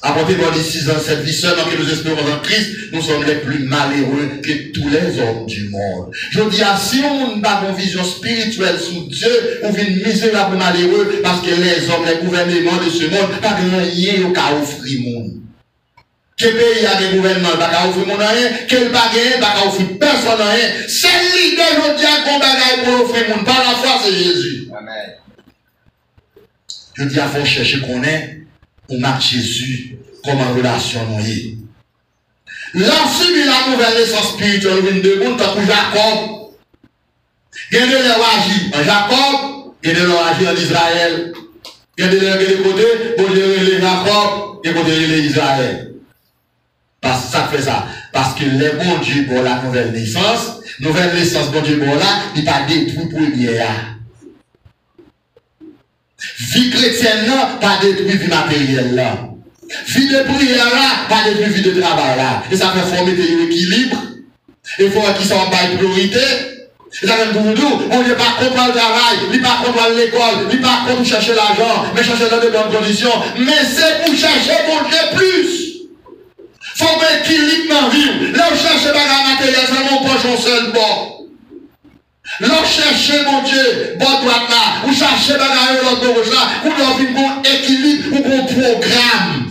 Apportez dans les 6 ans, cette vie seule, dans que nous espérons en Christ, nous sommes les plus malheureux que tous les hommes du monde. Je dis, si on n'a pas une vision spirituelle sous Dieu, on vit misérable malheureux parce que les hommes, les gouvernements de ce monde, pas rien au cas offrir monde. Quel pays a des gouvernements, pas qu'à offrir mon rien, quel bagage, pas qu'à offrir personne rien. C'est l'idée, je dis, qu'on bagaille pour offrir monde. Par la foi, c'est Jésus. Amen. Je dis, il faut chercher qu'on est. On marque Jésus comme en relation noyée. L'ensemble de la nouvelle naissance spirituelle, une de monde, tant que Jacob. Il y a de l'agir en Jacob, il y a de l'agir en Israël. Il y a de l'agir côté, pour les Jacob, et pour les Israël. Parce que ça fait ça. Parce que les bons Dieu pour la nouvelle naissance, bon Dieu pour là, il n'a pas détruit pour première. Vie chrétienne là, pas détruit vie matérielle là. Vie de prière là, pas détruit vie de travail là. Et ça fait former un équilibre. Il faut qu'ils soient pas priorité. Et ça veut dire, on n'est pas contre le travail, il n'est pas contre l'école, il n'est pas contre chercher l'argent, mais chercher dans de bonnes conditions. Mais c'est pour chercher mon Dieu plus. Faut un équilibre dans la vie. Là, on cherche pas la matériel, ça mon poche en seul bord. Là, on cherche mon Dieu, bon droite là, ou chercher pas l'autre gauche là, ou dans un bon équilibre, ou bon programme.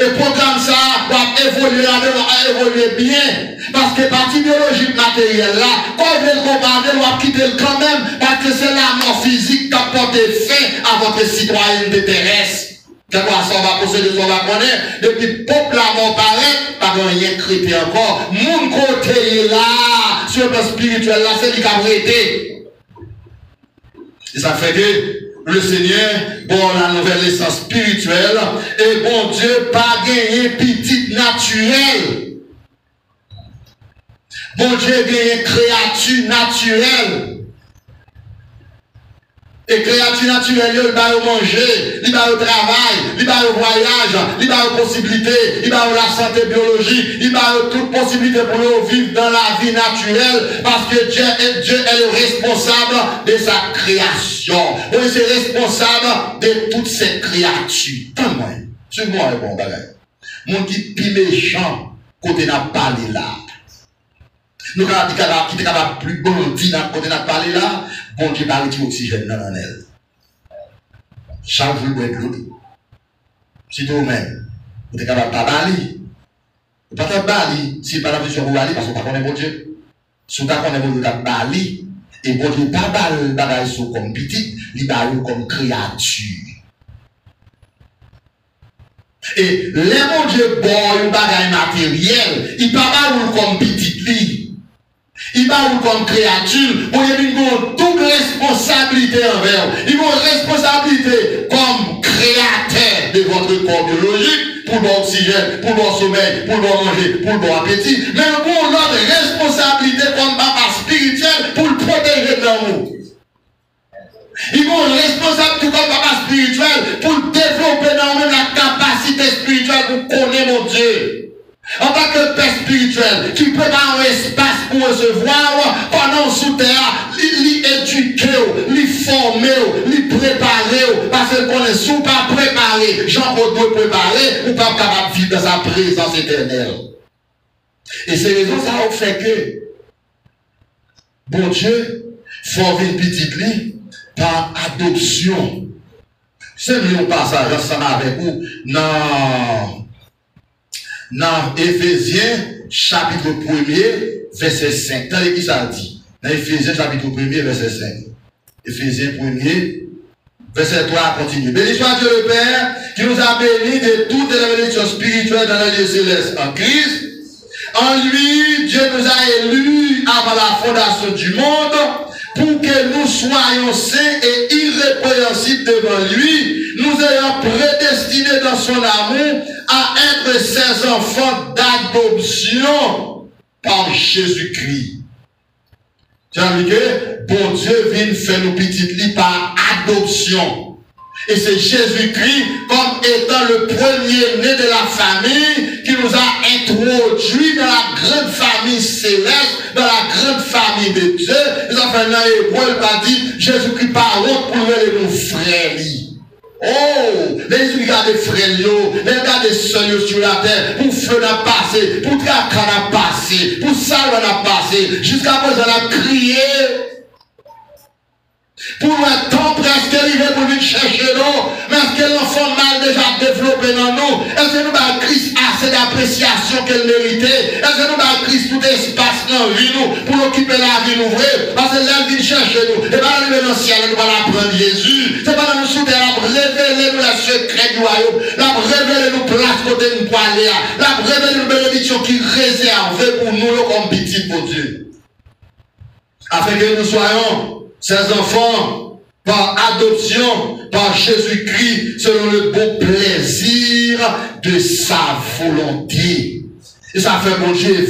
Et programme ça va évoluer bien. Parce que partie biologique matérielle là, quand on veut le combattre, on va quitter quand même, parce que c'est la mort physique qui apporte fin à votre citoyenneté terrestre. C'est quoi ça, on va posséder, on va connaître. Depuis le peuple la mort paraît, pas rien crépé encore. Mon côté là, sur le plan spirituel là, c'est lui qui a arrêté. Et ça fait que le Seigneur, bon, la nouvelle essence spirituelle, et bon Dieu, pas gagné petite naturelle. Bon Dieu, gagné créature naturelle. Et créature naturelle, il va manger, il va au travail, il va au voyage, il va aux possibilités, il va à la santé biologique, il va à toute possibilité pour nous vivre dans la vie naturelle, parce que Dieu est le responsable de sa création. Oui, c'est responsable de toutes ces créatures. Tant moi, c'est moi le bon bagage. Mon qui pi méchant, côté n'a pas parlé là. Nous, qui est capable plus bandit dans côté n'a pas parlé là, bon Dieu va retirer l'oxygène dans elle. Chaque jour, vous êtes l'autre. Si toi-même, vous êtes capable de parler, vous ne pouvez pas parler si pas la vision vous allez parce que vous ne connaissez pas bon Dieu. Si vous ne connaissez pas bon Dieu, vous parlez, et bon Dieu pas parler comme petit, il parle comme créature. Et les bon Dieu, bon, il bagaille matériel, il parle comme petit. Il parle comme créature, pour il y a une double responsabilité envers. Il y a une responsabilité comme créateur de votre corps biologique, pour l'oxygène, pour le sommeil, pour le manger, pour l'appétit. Mais pour l'autre responsabilité comme papa spirituel, pour le protéger de l'amour. Il y a une responsabilité comme papa spirituel, pour développer dans nous la capacité spirituelle pour connaître mon Dieu. En tant que père spirituel, tu peux avoir un espace pour recevoir pendant sous terre, l'éduquer, les former, les préparer, parce qu'on est sous pas préparé. Jean-Paul doit préparer ou pas capable de vivre dans sa présence éternelle. Et c'est raison ça fait que, bon Dieu, forme une petite lit par adoption. C'est mieux au passage, ensemble avec vous. Non. Dans Éphésiens, chapitre 1er, verset 5. T'as qui ça dit? Dans Éphésiens, chapitre 1er, verset 5. Éphésiens 1er, verset 3, continue. Béni soit Dieu le Père, qui nous a bénis de toutes les bénédictions spirituelles dans les lieux célestes en Christ. En lui, Dieu nous a élus avant la fondation du monde, pour que nous soyons saints et irrépréhensibles devant lui, nous ayant prédestinés dans son amour à être ses enfants d'adoption par Jésus-Christ. Tu as vu que bon Dieu vient faire nos petites lits par adoption. Et c'est Jésus-Christ comme étant le premier-né de la famille qui nous a introduits dans la grande famille céleste, dans la grande famille de Dieu. Les enfants dans l'hébreu, il va dire Jésus-Christ par honte pour nous nos frères. Oh, les regards des frères, les regards des sœurs sur la terre, pour feu n'a passé, pour tracan n'a passé, pour salve n'a passé, jusqu'à présent on a crié. Pour le temps presque arrivé pour venir chercher nous, mais est-ce que l'enfant mal déjà développé dans nous? Est-ce que nous avons Christ assez d'appréciation qu'elle méritait? Est-ce que nous avons Christ tout espace dans la vie nous pour occuper la vie nous vraie? Parce que là, il vient chercher nous. Et pas arriver dans le ciel, nous allons apprendre Jésus. C'est pas dans nous souter, là, révéler nous la secret du royaume, là, révéler nous place côté nous pour aller, là, révéler nous bénédiction qui réservée pour nous comme petit pour Dieu. Afin que nous soyons ses enfants, par adoption, par Jésus-Christ, selon le bon plaisir de sa volonté. Et ça fait bon Dieu,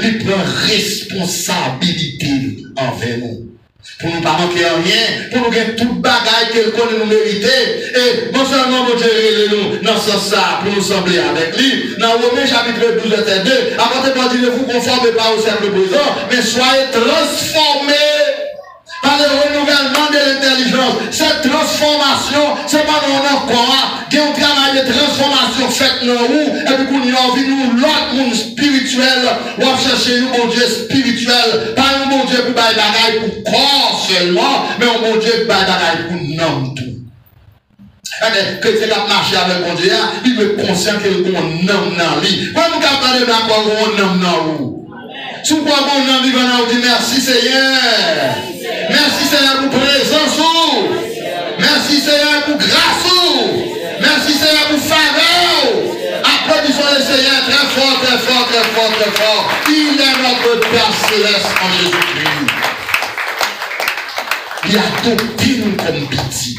il prend responsabilité envers nous. Pour nous pas manquer rien, pour nous gagner toute bagaille qu'elle connaît nous mériter. Et non seulement mon Dieu nous dans ce sens ça pour nous sembler avec lui. Dans Romains chapitre 12 verset 2, apportez pas dire ne vous conformez pas au siècle présent, mais soyez transformés par le renouvellement de l'intelligence. Cette transformation, c'est pas dans notre corps. Il y a un travail de transformation fait dans nous. Et puis qu'on y a envie nous, l'autre monde spirituel. On va chercher un bon Dieu spirituel. Pas un bon Dieu pour bailler bagaille pour corps seulement, mais un bon Dieu pour bailler bagaille pour nom tout. Que c'est la marche avec mon Dieu, il est conscient qu'il y a un nom dans lui. Quand nous parlons de la quoi, on nom dans nous. Si vous croyez qu'on nom vivant, on dit merci Seigneur. Merci Seigneur pour présence. Merci Seigneur pour grâce. Merci Seigneur pour faveur. Applaudissons le Seigneur très fort, très fort, très fort, très fort. Il est notre Père céleste en Jésus-Christ. Il a adopté nous comme petit.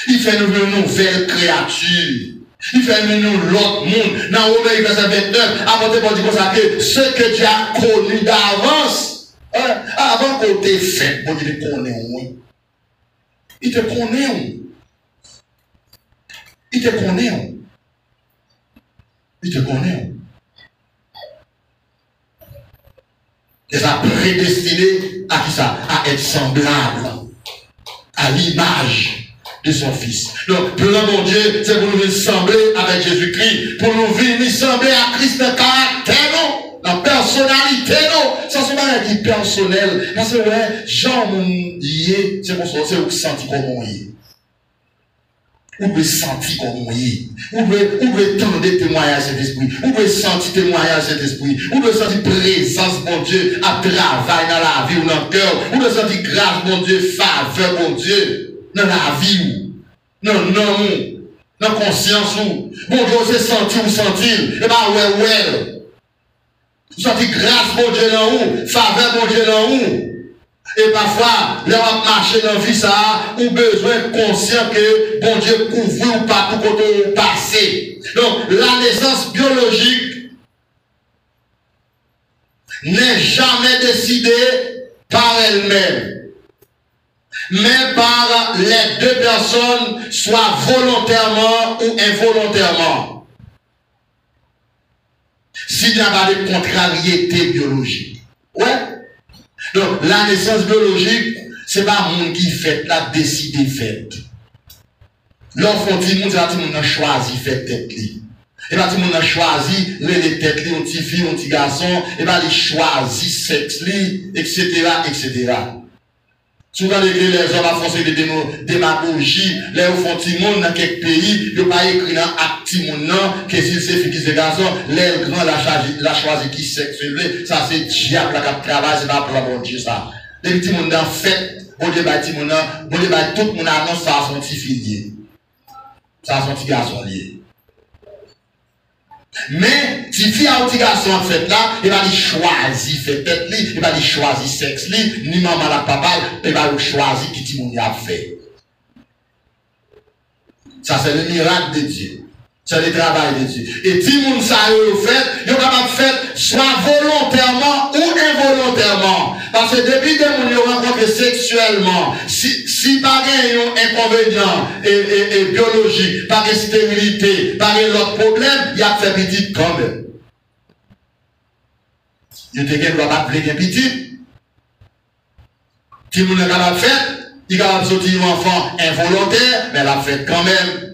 Il fait nous une nouvelle créature. Il fait nous l'autre monde. Dans Romains verset 29, apportez pour dire comme ça que ce que tu as connu d'avance, avant qu'on t'ait fait, bon Dieu te connaît. Il te connaît. Il te connaît. Il te connaît. Et ça prédestiné à qui ça? À être semblable à l'image de son fils. Donc, pour le bon Dieu, c'est pour nous venir sembler avec Jésus-Christ, pour nous venir sembler à Christ de caractère, non? La personnalité, non? Ça, c'est pas une vie personnelle. Parce que, ouais, Jean, mon yé, c'est pour ça, c'est vous sentir comme on y est. Vous pouvez sentir comme on y est. Vous pouvez tendre témoigner à cet esprit. Vous pouvez sentir témoigner à cet esprit. Vous pouvez sentir présence, mon Dieu, à travail dans la vie ou dans le cœur. Vous pouvez sentir grâce, mon Dieu, faveur, mon Dieu. Dans la vie, dans la conscience, bon Dieu, c'est sentir ou sentir, et bien, ouais. Vous sentez grâce, bon Dieu, dans où, faveur, bon Dieu, dans où. Et parfois, là, on va marcher dans la vie, ça, ou besoin conscient que, bon Dieu, couvre ou pas tout côté où passer. Donc, la naissance biologique n'est jamais décidée par elle-même, mais par les deux personnes, soit volontairement ou involontairement. S'il n'y a pas de contrariété biologique. Ouais. Donc, la naissance biologique, c'est pas le monde qui fait, la décidé fait. L'enfant dit, mon a choisi fait tête li. Et bien, tout le monde a choisi les têtes li, un petit fille, un petit garçon, et bien, il choisit sexe li, etc., etc. Souvent, les hommes à forcer de démagogie, les enfants de monde dans quelques pays, ils n'ont pas écrit dans acte monde, que si c'est fille qui c'est garçon, les grands la choisi qui sexuel, ça c'est diable qui travaille, c'est pas pour la bonne Dieu ça. Les petits monde en fait, bon Dieu bâti mon bon Dieu bâti tout le monde annonce ça à son petit fille. Ça à son petit garçon lié. Mais, si fille a un petit garçon en fait là, il va lui choisir fait tête li, il va lui choisir sexe li, ni maman la papa, il va lui choisir qui ti moun a fait. Ça c'est le miracle de Dieu. C'est le travail de Dieu. Et ti moun ça yo fait, il est capable de faire soit volontairement ou involontairement. Parce que depuis que moun yo rencontre sexuellement, si pas un inconvénient et biologique, pas de stérilité, pas de l'autre problème, il y a fait petit quand même. Il te doit pas appeler un petit. Si moun est capable de faire, il est capable de sortir un enfant involontaire, mais il a fait quand même.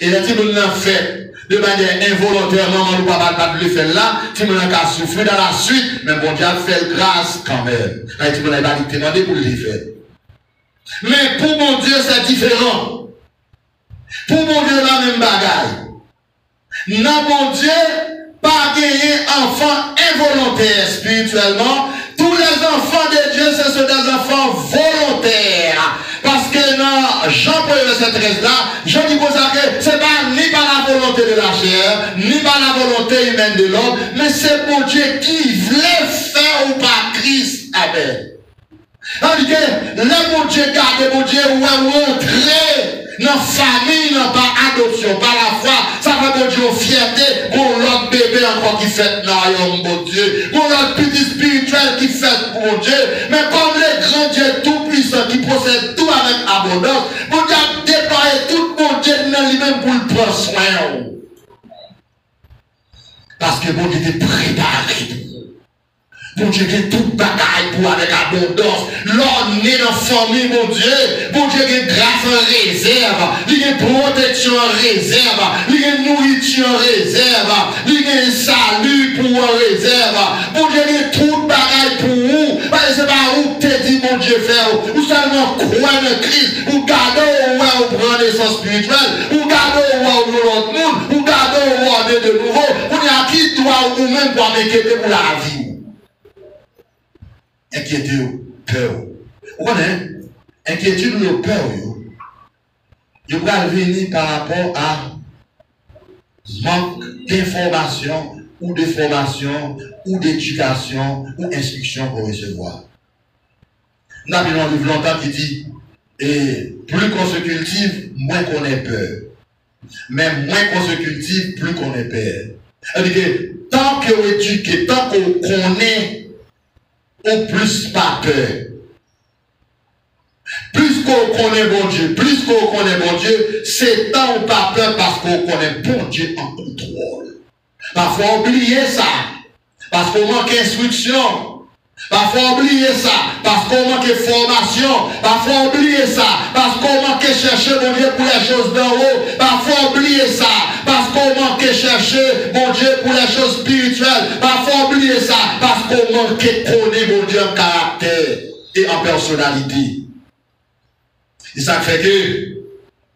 Et là, si moun l'a fait de manière involontairement, on ne peut pas le faire là, si moun a souffert dans la suite, mais bon Dieu a fait grâce quand même. Là, si moun a pas demandé pour le faire. Mais pour mon Dieu, c'est différent. Pour mon Dieu, la même bagaille. Non, mon Dieu, pas gagner enfant involontaire spirituellement. Tous les enfants de Dieu, ce sont des enfants volontaires. Parce que dans Jean 1 verset 13 là, Jean dit pour ça que ce n'est pas ni par la volonté de la chair, ni par la volonté humaine de l'homme, mais c'est pour Dieu qui voulait faire ou par Christ avec. Tandis que le bon Dieu garde, bon Dieu, ou entrer dans la famille, non pas adoption, par la foi, ça va bon Dieu fierté, pour l'autre bébé encore qui fait non, bon Dieu, pour l'autre petit spirituel qui fait pour Dieu, mais comme les Parce que bon Dieu était préparé. Bon Dieu a tout bagaille pour avec abondance. L'homme né dans la famille, mon Dieu. Bon Dieu a grâce en réserve. Il a protection en réserve. Il a nourriture en réserve. Il a salut pour en réserve. Bon Dieu a tout bagaille pour vous. Parce que c'est pas où te dit mon Dieu faire. Ou seulement croire dans Christ. Ou garder ou prendre naissance spirituelle. Ou garder ou l'autre monde. Ou garder ou de nouveau. On y a qui doit ou même pour m'inquiéter pour la vie. Inquiétude, peur. Vous connaissez? Inquiétude ou peur, vous pouvez venir par rapport à manque d'information, ou de formation, ou d'éducation, ou instruction pour recevoir. Nous avons un livre longtemps qui dit, et plus qu'on se cultive, moins qu'on ait peur. Mais moins qu'on se cultive, plus qu'on ait peur. C'est-à-dire que tant qu'on éduque, tant qu'on connaît, ou plus pas peur. Plus qu'on connaît bon Dieu, plus qu'on connaît bon Dieu, c'est tant ou pas peur parce qu'on connaît bon Dieu en contrôle. Parfois oublier ça, parce qu'on manque d'instruction. Parfois oublier ça, parce qu'on manque de formation. Parfois oublier ça, parce qu'on manque de chercher bon Dieu pour les choses d'en haut. Parfois oublier ça, parce qu'on manque de chercher bon Dieu pour les choses spirituelles. Parfois oublier ça, parce qu'on manque de connaître bon Dieu en caractère et en personnalité. Et ça fait que,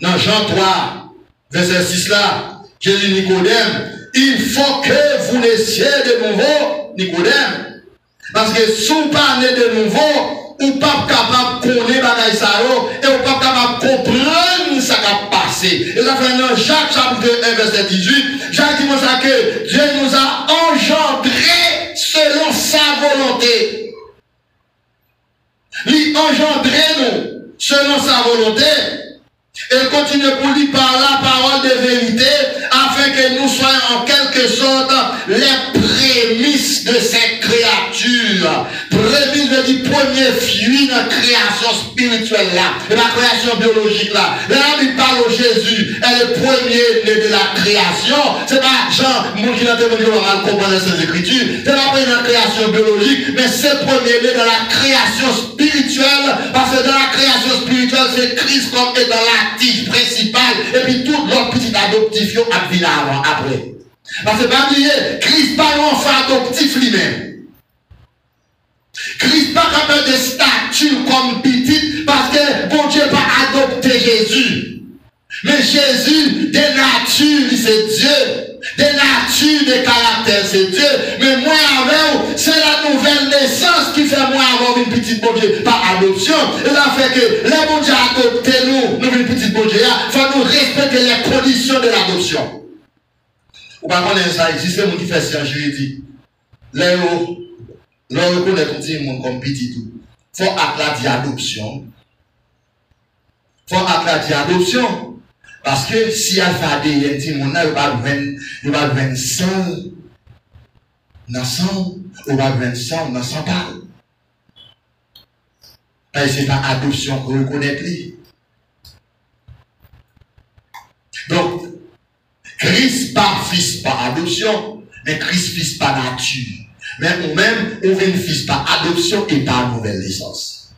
dans Jean 3, verset 6 là, Jésus Nicodème, il faut que vous naissiez de nouveau, Nicodème. Parce que si vous parlez de nouveau, vous n'êtes pas capable de connaître ça et vous n'êtes pas capable de comprendre ce qui a passé. Et ça fait dans Jacques chapitre 1 verset 18, Jacques dit ça que Dieu nous a engendrés selon sa volonté. Il engendré nous selon sa volonté. Et continue pour lui par la parole de vérité, afin que nous soyons en quelque sorte les prémices de cette créature. Prémices veut dire premier fruit de la création spirituelle là, de la création biologique là. Là, il parle au Jésus, est le premier né de la création. C'est pas Jean, mon qui n'a pas comprendre ces écritures. C'est pas de la création biologique, mais c'est le premier né de la création spirituelle, parce que dans la création spirituelle, c'est Christ comme étant l'actif principal, et puis tout l'autre petit adoptif a venu avant, après. Parce que pas oublier, Christ pas un enfant adoptif lui-même. Christ pas capable de statut comme petit, parce que bon Dieu pas adopté Jésus. Mais Jésus, de nature, c'est Dieu. De nature, de caractère, c'est Dieu. Mais moi avec c'est la nouvelle naissance qui fait moi avoir une petite bon Dieu par adoption. Et ça fait que les bon Dieu adopté nous une petite bon Dieu, il faut nous respecter les conditions de l'adoption. Ou pas connaître ça, existe le monde qui fait science juridique. Là, on reconnaît tout le monde comme petit tout. Il faut acclamer l'adoption. Il faut acclamer l'adoption. Parce que si Alpha D, il va 25 dans 100, il va 25 dans 100 pas. Parce que c'est pas adoption que reconnaître lui. Donc, Christ par fils par adoption, mais Christ fils par nature. Mais nous-mêmes, on vient fils par adoption et par nouvelle naissance.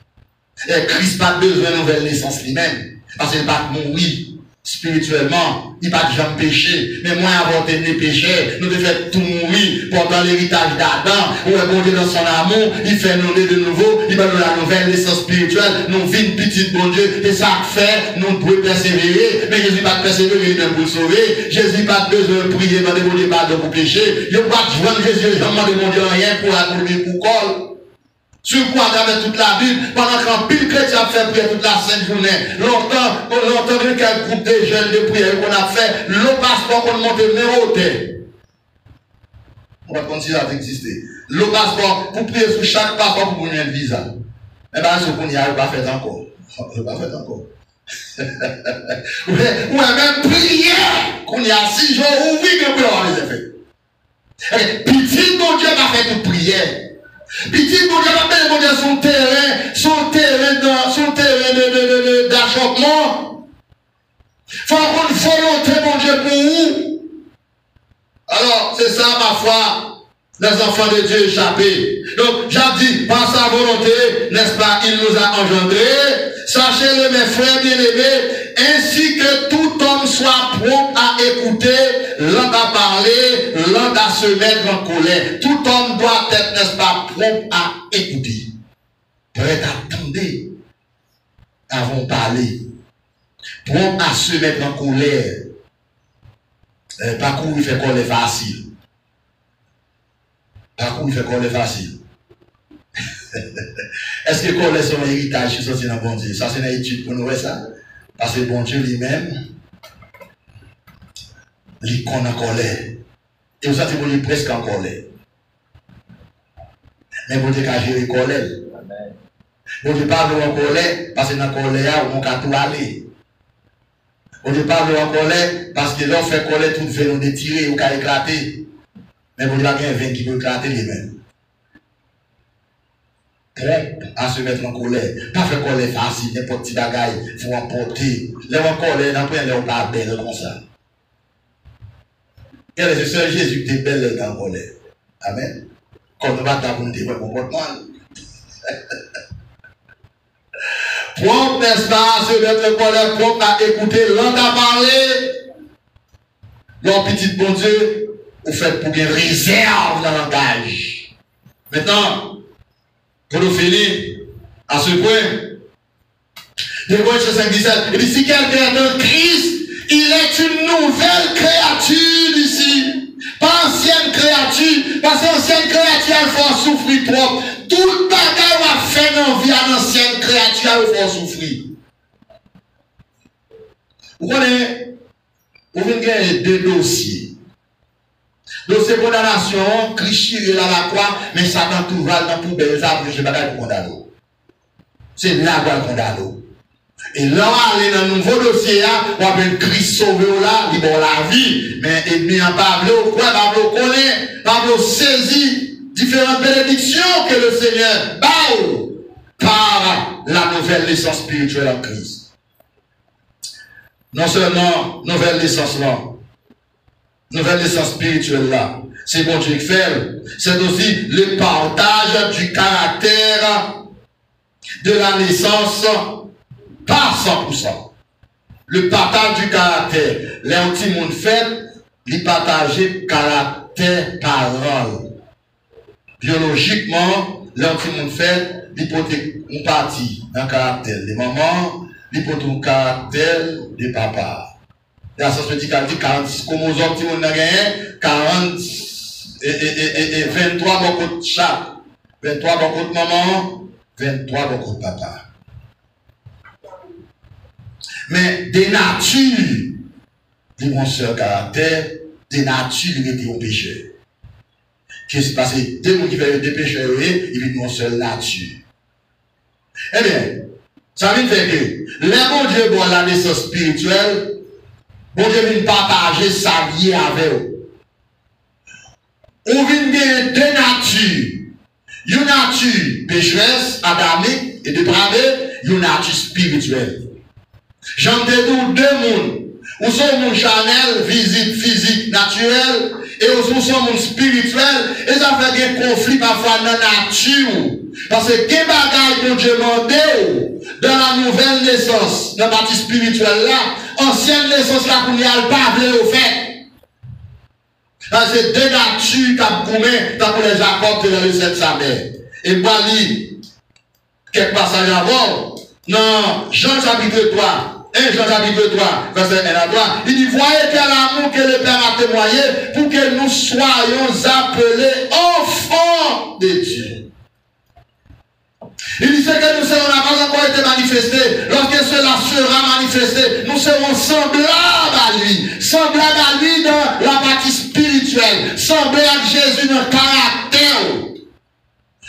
Et Christ n'a pas besoin de nouvelle naissance lui-même. Parce qu'il n'a pas mourir. Spirituellement, il n'y a pas de gens péché, mais moi avant de les péchés, nous devons faire tout mourir pendant l'héritage d'Adam, où est bon Dieu dans son amour, il fait nous naître de nouveau, il va nous la nouvelle naissance spirituelle, nous vîmes petite bon Dieu, et ça fait, nous devons persévérer, mais Jésus pas persévérer pour sauver, Jésus pas besoin de prier, demander mon Dieu pardon pour pécher, il n'y a pas de joindre Jésus, je ne demande mon Dieu rien pour lui pour colle. Sur quoi avec toute la Bible, pendant qu'un pile chrétien fait prier toute la sainte journée. Longtemps, on a entendu quel groupe de jeunes de prière qu'on a fait, le passeport qu'on monte numéroté. On va continuer à exister. Le passeport, pour prier sur chaque passeport pour gagner un visa. Eh bien, ce qu'on y a, pas fait encore. Pas fait encore. Ou même prière, qu'on y a 6 jours, ou oui, que vous avoir les effets. Petit, mon Dieu va faire toute prière. Petit bon Dieu va faire bon Dieu son terrain d'achoppement. Faut avoir une volonté bon Dieu pour vous. Alors, c'est ça, parfois, les enfants de Dieu échappés. Donc, j'ai dit, par sa volonté, n'est-ce pas, il nous a engendrés. Sachez-le, mes frères bien-aimés, ainsi que tout homme soit prompt à écouter, lent à parler, lent à se mettre en colère. Tout homme doit être, n'est-ce pas, prompt à écouter. Prêt à attendre avant de parler. Prompt à se mettre en colère. Pas qu'on lui fait colère facile. Pas qu'on lui fait colère facile. Est-ce que colère c'est un héritage qui sorti dans le bon Dieu? Ça c'est une étude pour nous voir ça. Parce que le bon Dieu lui-même, il connaît en colère. Et vous savez, il est presque en colère. Mais bon Dieu a géré colère. Bon Dieu parle en colère parce que dans la colère, on peut tout aller. Bon Dieu parle en colère parce que l'on fait colère, tout fait nous détirer ou qu'à éclater. Mais bon Dieu a un vin qui peut éclater lui-même. Prêt à se mettre en colère. Pas faire colère facile, n'importe petit bagaille, il faut emporter. Les en colère, d'après les on pas belle comme ça. Et le Seigneur Jésus était belle en colère. Amen. Quand on va t'abonder, votre comportement. Prompt, n'est-ce pas, se mettre en colère, prompt à écouter, lent à parler. Leur petit bon Dieu, vous faites pour qu'il réserve dans le langage. Maintenant, pour nous finir, à ce point, Hébreux 5, 17, il dit, si quelqu'un est un Christ, il est une nouvelle créature ici. Pas ancienne créature, parce que l'ancienne créature, elle faut souffrir trop. Tout le bagage va faire dans la vie à l'ancienne créature, elle faut souffrir. Vous connaissez, vous venez gagner deux dossiers. Dossier condamnation, Christ est là la croix, mais Satan tout va dans la poubelle, ça pour je bagaille pour condamner. C'est là qu'on le condamne. Et là, on est dans un nouveau dossier, on a un Christ sauvé là, il bon la vie, mais ennemi en Pablo, quoi, Pablo connaît, Pablo saisit différentes bénédictions que le Seigneur baille par la nouvelle naissance spirituelle en Christ. Non seulement nouvelle naissance là, nouvelle naissance spirituelle là, c'est bon Dieu qui fait, c'est aussi le partage du caractère de la naissance par 100%. Le partage du caractère. Les anti-monde fait, ils partagent le caractère parole. Biologiquement, les anti-monde fait, ils portent une partie d'un caractère de maman, ils portent un caractère de papa. La science médicale dit 40 chromosomes, si on a gagné 40 et 23 beaucoup de chaque. 23 beaucoup de maman, 23 beaucoup de papa. Mais des natures, des mon seul caractère, des natures, il était un pécheur. Qu'est-ce qui se passe? Des gens qui font des pécheurs, ils vivent mon seule nature. Eh bien, ça veut dire que, les bon Dieu, bon, la naissance spirituelle, bon Dieu vient partager sa vie avec eux. On vient de deux natures. Une nature pécheresse, adamique et dépravée, une nature spirituelle. J'en ai deux mondes. Ou sont mon charnel, physique, naturel, et ou sont mon spirituel, et ça fait des conflits parfois dans la nature. Parce que quel bagage que Dieu demande dans la nouvelle naissance, dans la partie spirituelle là, ancienne naissance là qu'on y a pas voulu au fait. Parce que deux natures qui ont commis, pour les accords de le sein de sa mère. Et moi, quelques passages avant, non, Jean chapitre 3. 1 Jean chapitre 3, verset 1 à 3, il dit, voyez quel amour que le Père a témoigné pour que nous soyons appelés enfants de Dieu. Il dit, ce que nous serons n'a pas encore été manifesté. Lorsque cela sera manifesté, nous serons semblables à lui dans la partie spirituelle, semblables à Jésus dans le caractère,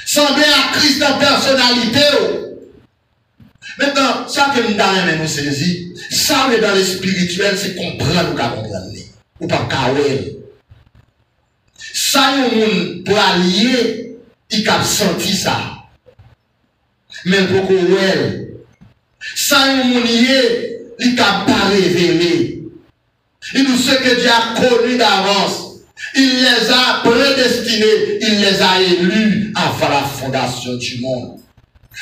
semblables à Christ en personnalité. Maintenant, ça que nous avons nous saisi, ça dans le spirituel, c'est comprendre ou pas comprendre. Ou pas kawel. Ça, nous pour allier, il a senti ça. Mais pour qu'on ça, nous il a pas révélé. Il nous sait que Dieu a connu d'avance. Il les a prédestinés, il les a élus avant la fondation du monde.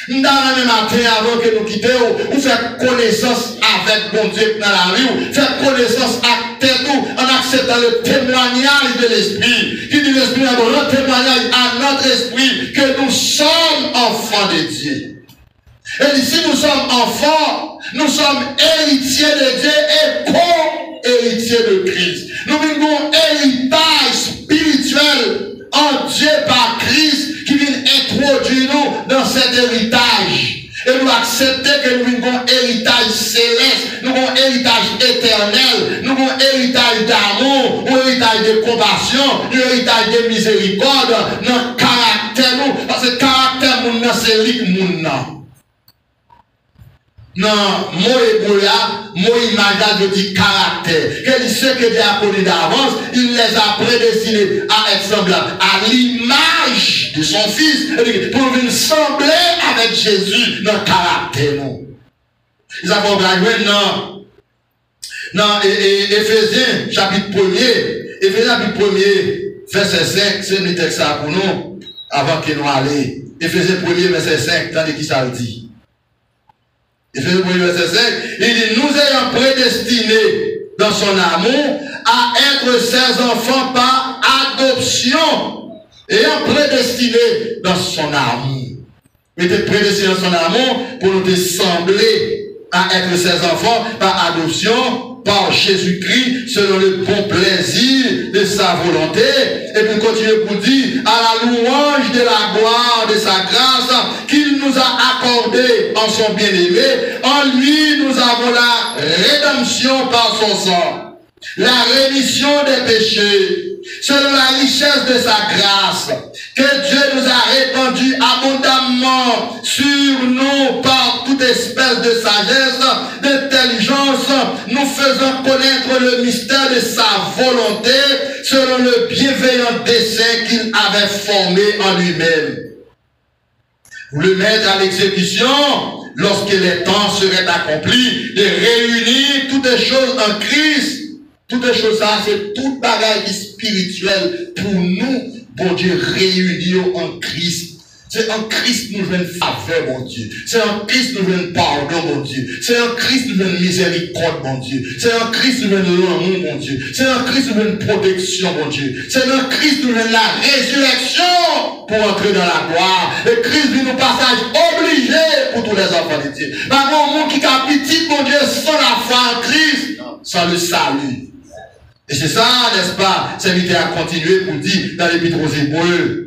Dans le matin, avant que nous quittions, ou faire connaissance avec bon Dieu dans la rue, faire connaissance avec tout en acceptant le témoignage de l'Esprit. Qui dit l'Esprit a le témoignage à notre esprit que nous sommes enfants de Dieu. Et dit, si nous sommes enfants, nous sommes héritiers de Dieu et co-héritiers de Christ. Nous avons un héritage spirituel en Dieu par Christ qui vient introduire nous dans cet héritage. Et nous accepter que nous avons un héritage céleste, nous avons un héritage éternel, nous avons un héritage d'amour, un héritage de compassion, un héritage de miséricorde, notre caractère nous, parce que le caractère nous c'est lui nous. Non, mot hébreu, mot image de dit caractère. Quel ce que Dieu a connu d'avance, il les a prédestinés à être semblables à l'image de son Fils, pour venir sembler avec Jésus dans le caractère. Non. Ils avons gradué dans Éphésiens chapitre 1er, Éphésiens chapitre 1er, verset 5, c'est le texte pour nous, avant que nous allions. Éphésiens 1er, verset 5, tandis qu'il ça dit. Éphésiens 1er, verset 5, il dit, nous ayons prédestinés dans son amour à être ses enfants par adoption, ayant prédestiné dans son amour. Il était prédestiné dans son amour pour nous sembler à être ses enfants par adoption, par Jésus-Christ, selon le bon plaisir de sa volonté. Et puis continue pour dire, à la louange de la gloire de sa grâce qu'il nous a accordée en son bien-aimé. En lui, nous avons la rédemption par son sang, la rémission des péchés, selon la richesse de sa grâce, que Dieu nous a répandu abondamment sur nous par toute espèce de sagesse, d'intelligence, nous faisant connaître le mystère de sa volonté, selon le bienveillant dessein qu'il avait formé en lui-même. Vous le mettre à l'exécution lorsque les temps seraient accomplis, de réunir toutes les choses en Christ. Toutes les choses ça, c'est tout bagage spirituel pour nous, bon Dieu, réunis en Christ. C'est en Christ nous venons faveur, mon Dieu. C'est en Christ nous venons pardon, mon Dieu. C'est en Christ nous venons miséricorde, mon Dieu. C'est en Christ nous venons l'amour, mon Dieu. C'est en Christ nous venons protection, mon Dieu. C'est en Christ nous venons la résurrection pour entrer dans la gloire. Et Christ vit nous passage obligé pour tous les enfants de Dieu. Par contre, mon qui a petit, mon Dieu, sans la foi en Christ, sans le salut. Et c'est ça, n'est-ce pas, serviteur a continué pour dire dans l'Épître aux Hébreux.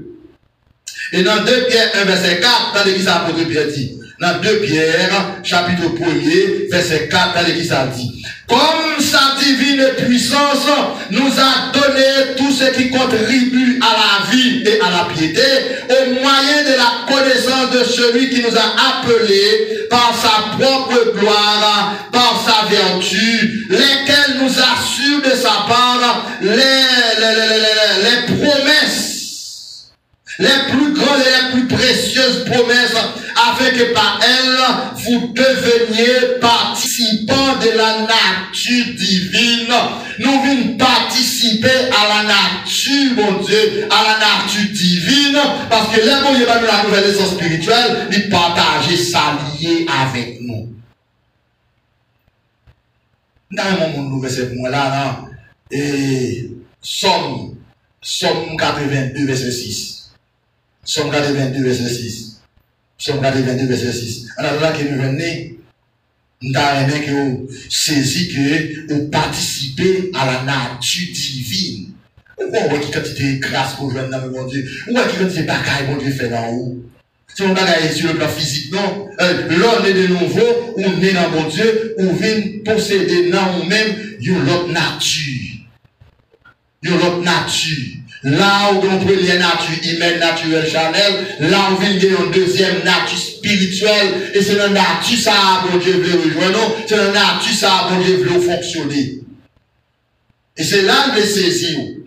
Et dans 2 Pierre 1, verset 4, dans l'église apôtre Pierre dit. Dans 2 Pierre, chapitre 1er, verset 4, dans l'église a dit. Comme sa divine puissance nous a donné tout ce qui contribue à la vie et à la piété, au moyen de la connaissance de celui qui nous a appelés par sa propre gloire, par sa vertu, lesquels nous assurent de sa part les promesses, les plus grandes et les plus précieuses promesses, afin que par elles, vous deveniez participants de la nature divine. Nous venons participer à la nature, mon Dieu, à la nature divine, parce que les bon Dieu va nous la nouvelle naissance spirituelle, il partager sa liée avec nous. Dans le moment où nous verset pour moi là, et Somme 82, verset 6. Somme 82, verset 6. Somme 82, verset 6. En attendant que nous venions, nous avons aimé que vous saisissiez, que vous participez à la nature divine. Pourquoi on voit qu'il y a quantité de grâce qu'on joue dans le bon Dieu? On voit qu'il y a quantité de bagaille bon Dieu fait dans haut. Si on regarde sur le plan physique, non. L'homme est de nouveau, on est dans bon Dieu, on vient posséder dans nous-mêmes une autre nature. Une autre nature. Là où on peut lier nature humaine, naturelle, charnelle, là on vient une deuxième nature spirituelle, et c'est la nature ça, bon Dieu veut rejoindre, c'est la nature ça, bon Dieu veut fonctionner. Et c'est là que je saisis.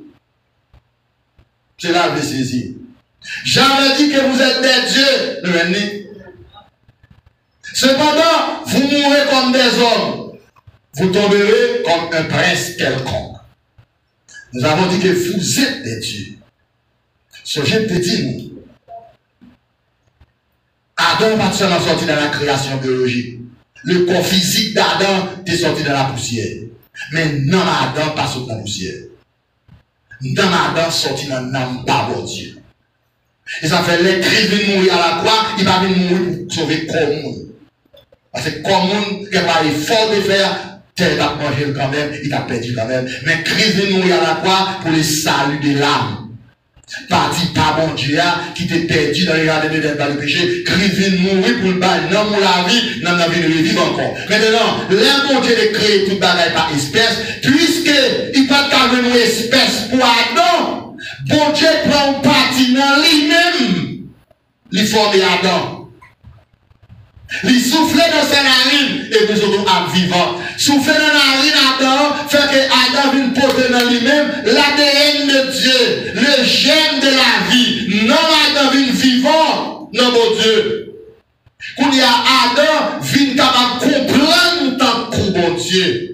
C'est là que je saisis. J'avais dit que vous êtes des dieux, le ennemi. Cependant, vous mourrez comme des hommes, vous tomberez comme un prince quelconque. Nous avons dit que vous êtes des dieux. Ce que je te dis, Adam pas seulement sorti dans la création biologique. Le corps physique d'Adam est sorti dans la poussière. Mais non, Adam pas sorti dans la poussière. Non, Adam sorti dans l'âme pas bon Dieu. Et ça fait les Christ vient mourir à la croix, il va venir mourir pour sauver comme parce que comme il n'a pas effort de faire, il a mangé quand même, il a perdu quand même. Mais Christ vient mourir à la croix pour le salut de l'âme. Parti par bon Dieu qui t'est perdu dans les jardins de dans le péché, Christ vient mourir pour le bail, non pour la vie, non la vie de vivre encore. Maintenant, le bon Dieu de créer toute bagaille par espèce, puisque il n'a pas qu'à venir une espèce pour Adam, bon Dieu prend une partie dans lui-même, il forme Adam. Il souffle dans sa narine et nous autres âmes vivantes. Souffle dans la narine Adam, fait que Adam vienne porter dans lui-même l'ADN de Dieu, le gène de la vie. Non, Adam vient vivant, non, mon Dieu. Quand il y a Adam, vient capable de comprendre tant que bon Dieu.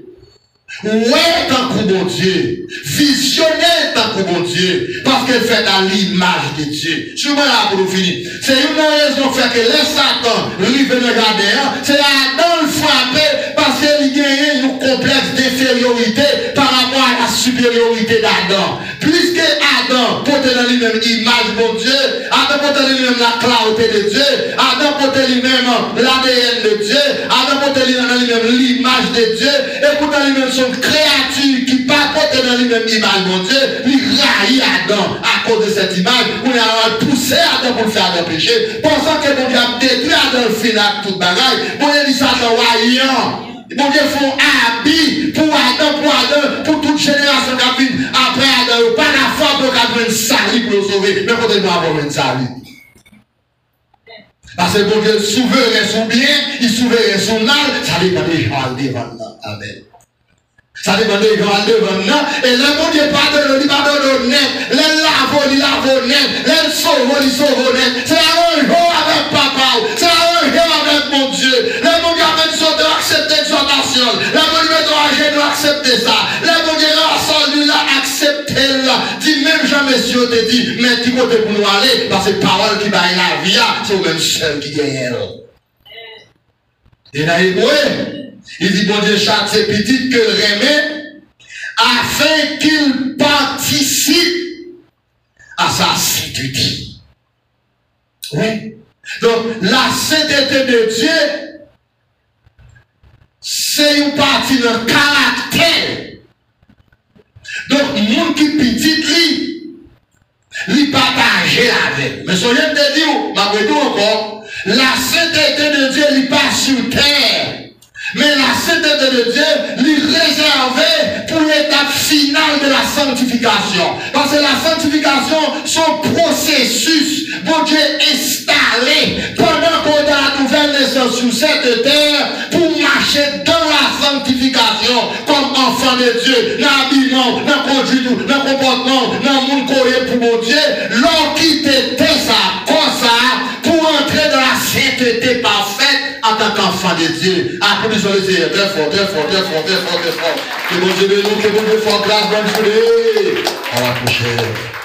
Ouais, tant que bon Dieu. Visionner tant que bon Dieu. Parce qu'elle fait dans l'image de Dieu. Je suis là pour nous finir. C'est une raison fait que les Satan, lui, veut regarder, c'est Adam le frapper parce qu'il gagne un complexe d'infériorité par rapport à la supériorité d'Adam. Puisque Adam portait dans lui-même l'image de Dieu, Adam portait dans lui-même la clarté de Dieu, Adam portait lui-même l'ADN de Dieu, Adam portait dans lui-même l'image de Dieu, et pour dans lui-même son créature qui pas porter dans lui-même l'image de Dieu, il raille Adam à cause de cette image, où il a poussé Adam pour le faire de péché, pensant que bon Dieu a détruit Adam le final toute bagaille, bon Dieu dit Satan voyant. Bon Dieu font habit pour Adam, pour toute génération qui vient après Adam, pas la foi pour qu'il y ait un salut pour le sauver, mais pour qu'il y ait un salut. Parce que bon Dieu souverain son bien, il souverain son mal, ça dépend des gens devant nous. Amen. Ça dépend des gens devant nous. Et le bon Dieu pardonne, il pardonne net, les lavo, il lavo net, les sauve net. C'est un jour avec papa, c'est un jour avec mon Dieu. Le bon Dieu a besoin d'accepter l'exhortation. Le bon Dieu doit accepter ça. Le bon Dieu doit accepter là. Dis même jamais si on te dit, mais tu côté pour nous aller, parce que parole qui va la vie, c'est le même seul qui gagne. Et dans l'hébreu, il dit, bon Dieu, chaque petit que le remet, afin qu'il participe à sa sainteté. Oui. Donc, la sainteté de Dieu, c'est une partie de caractère. Donc, le monde qui petit, lui partager avec. Mais soyez de dire, malgré tout encore, la sainteté de Dieu, il passe sur terre. Mais la sainteté de Dieu, lui réservée pour l'étape finale de la sanctification. Parce que la sanctification, son processus, bon Dieu installé pendant qu'on est dans la nouvelle naissance sur cette terre pour marcher dans la sanctification comme enfant de Dieu, dans l'habillement, dans la conduite, dans le comportement, dans le monde courrier pour mon Dieu, l'on quitte ça, comme ça, pour entrer dans la sainteté parfaite en tant qu'enfant de Dieu. Applaudissons le Seigneur, très fort, très fort, très fort, très fort, très fort. Que bon Dieu bénisse, que bon Dieu fasse grâce, bonne journée. À la prochaine.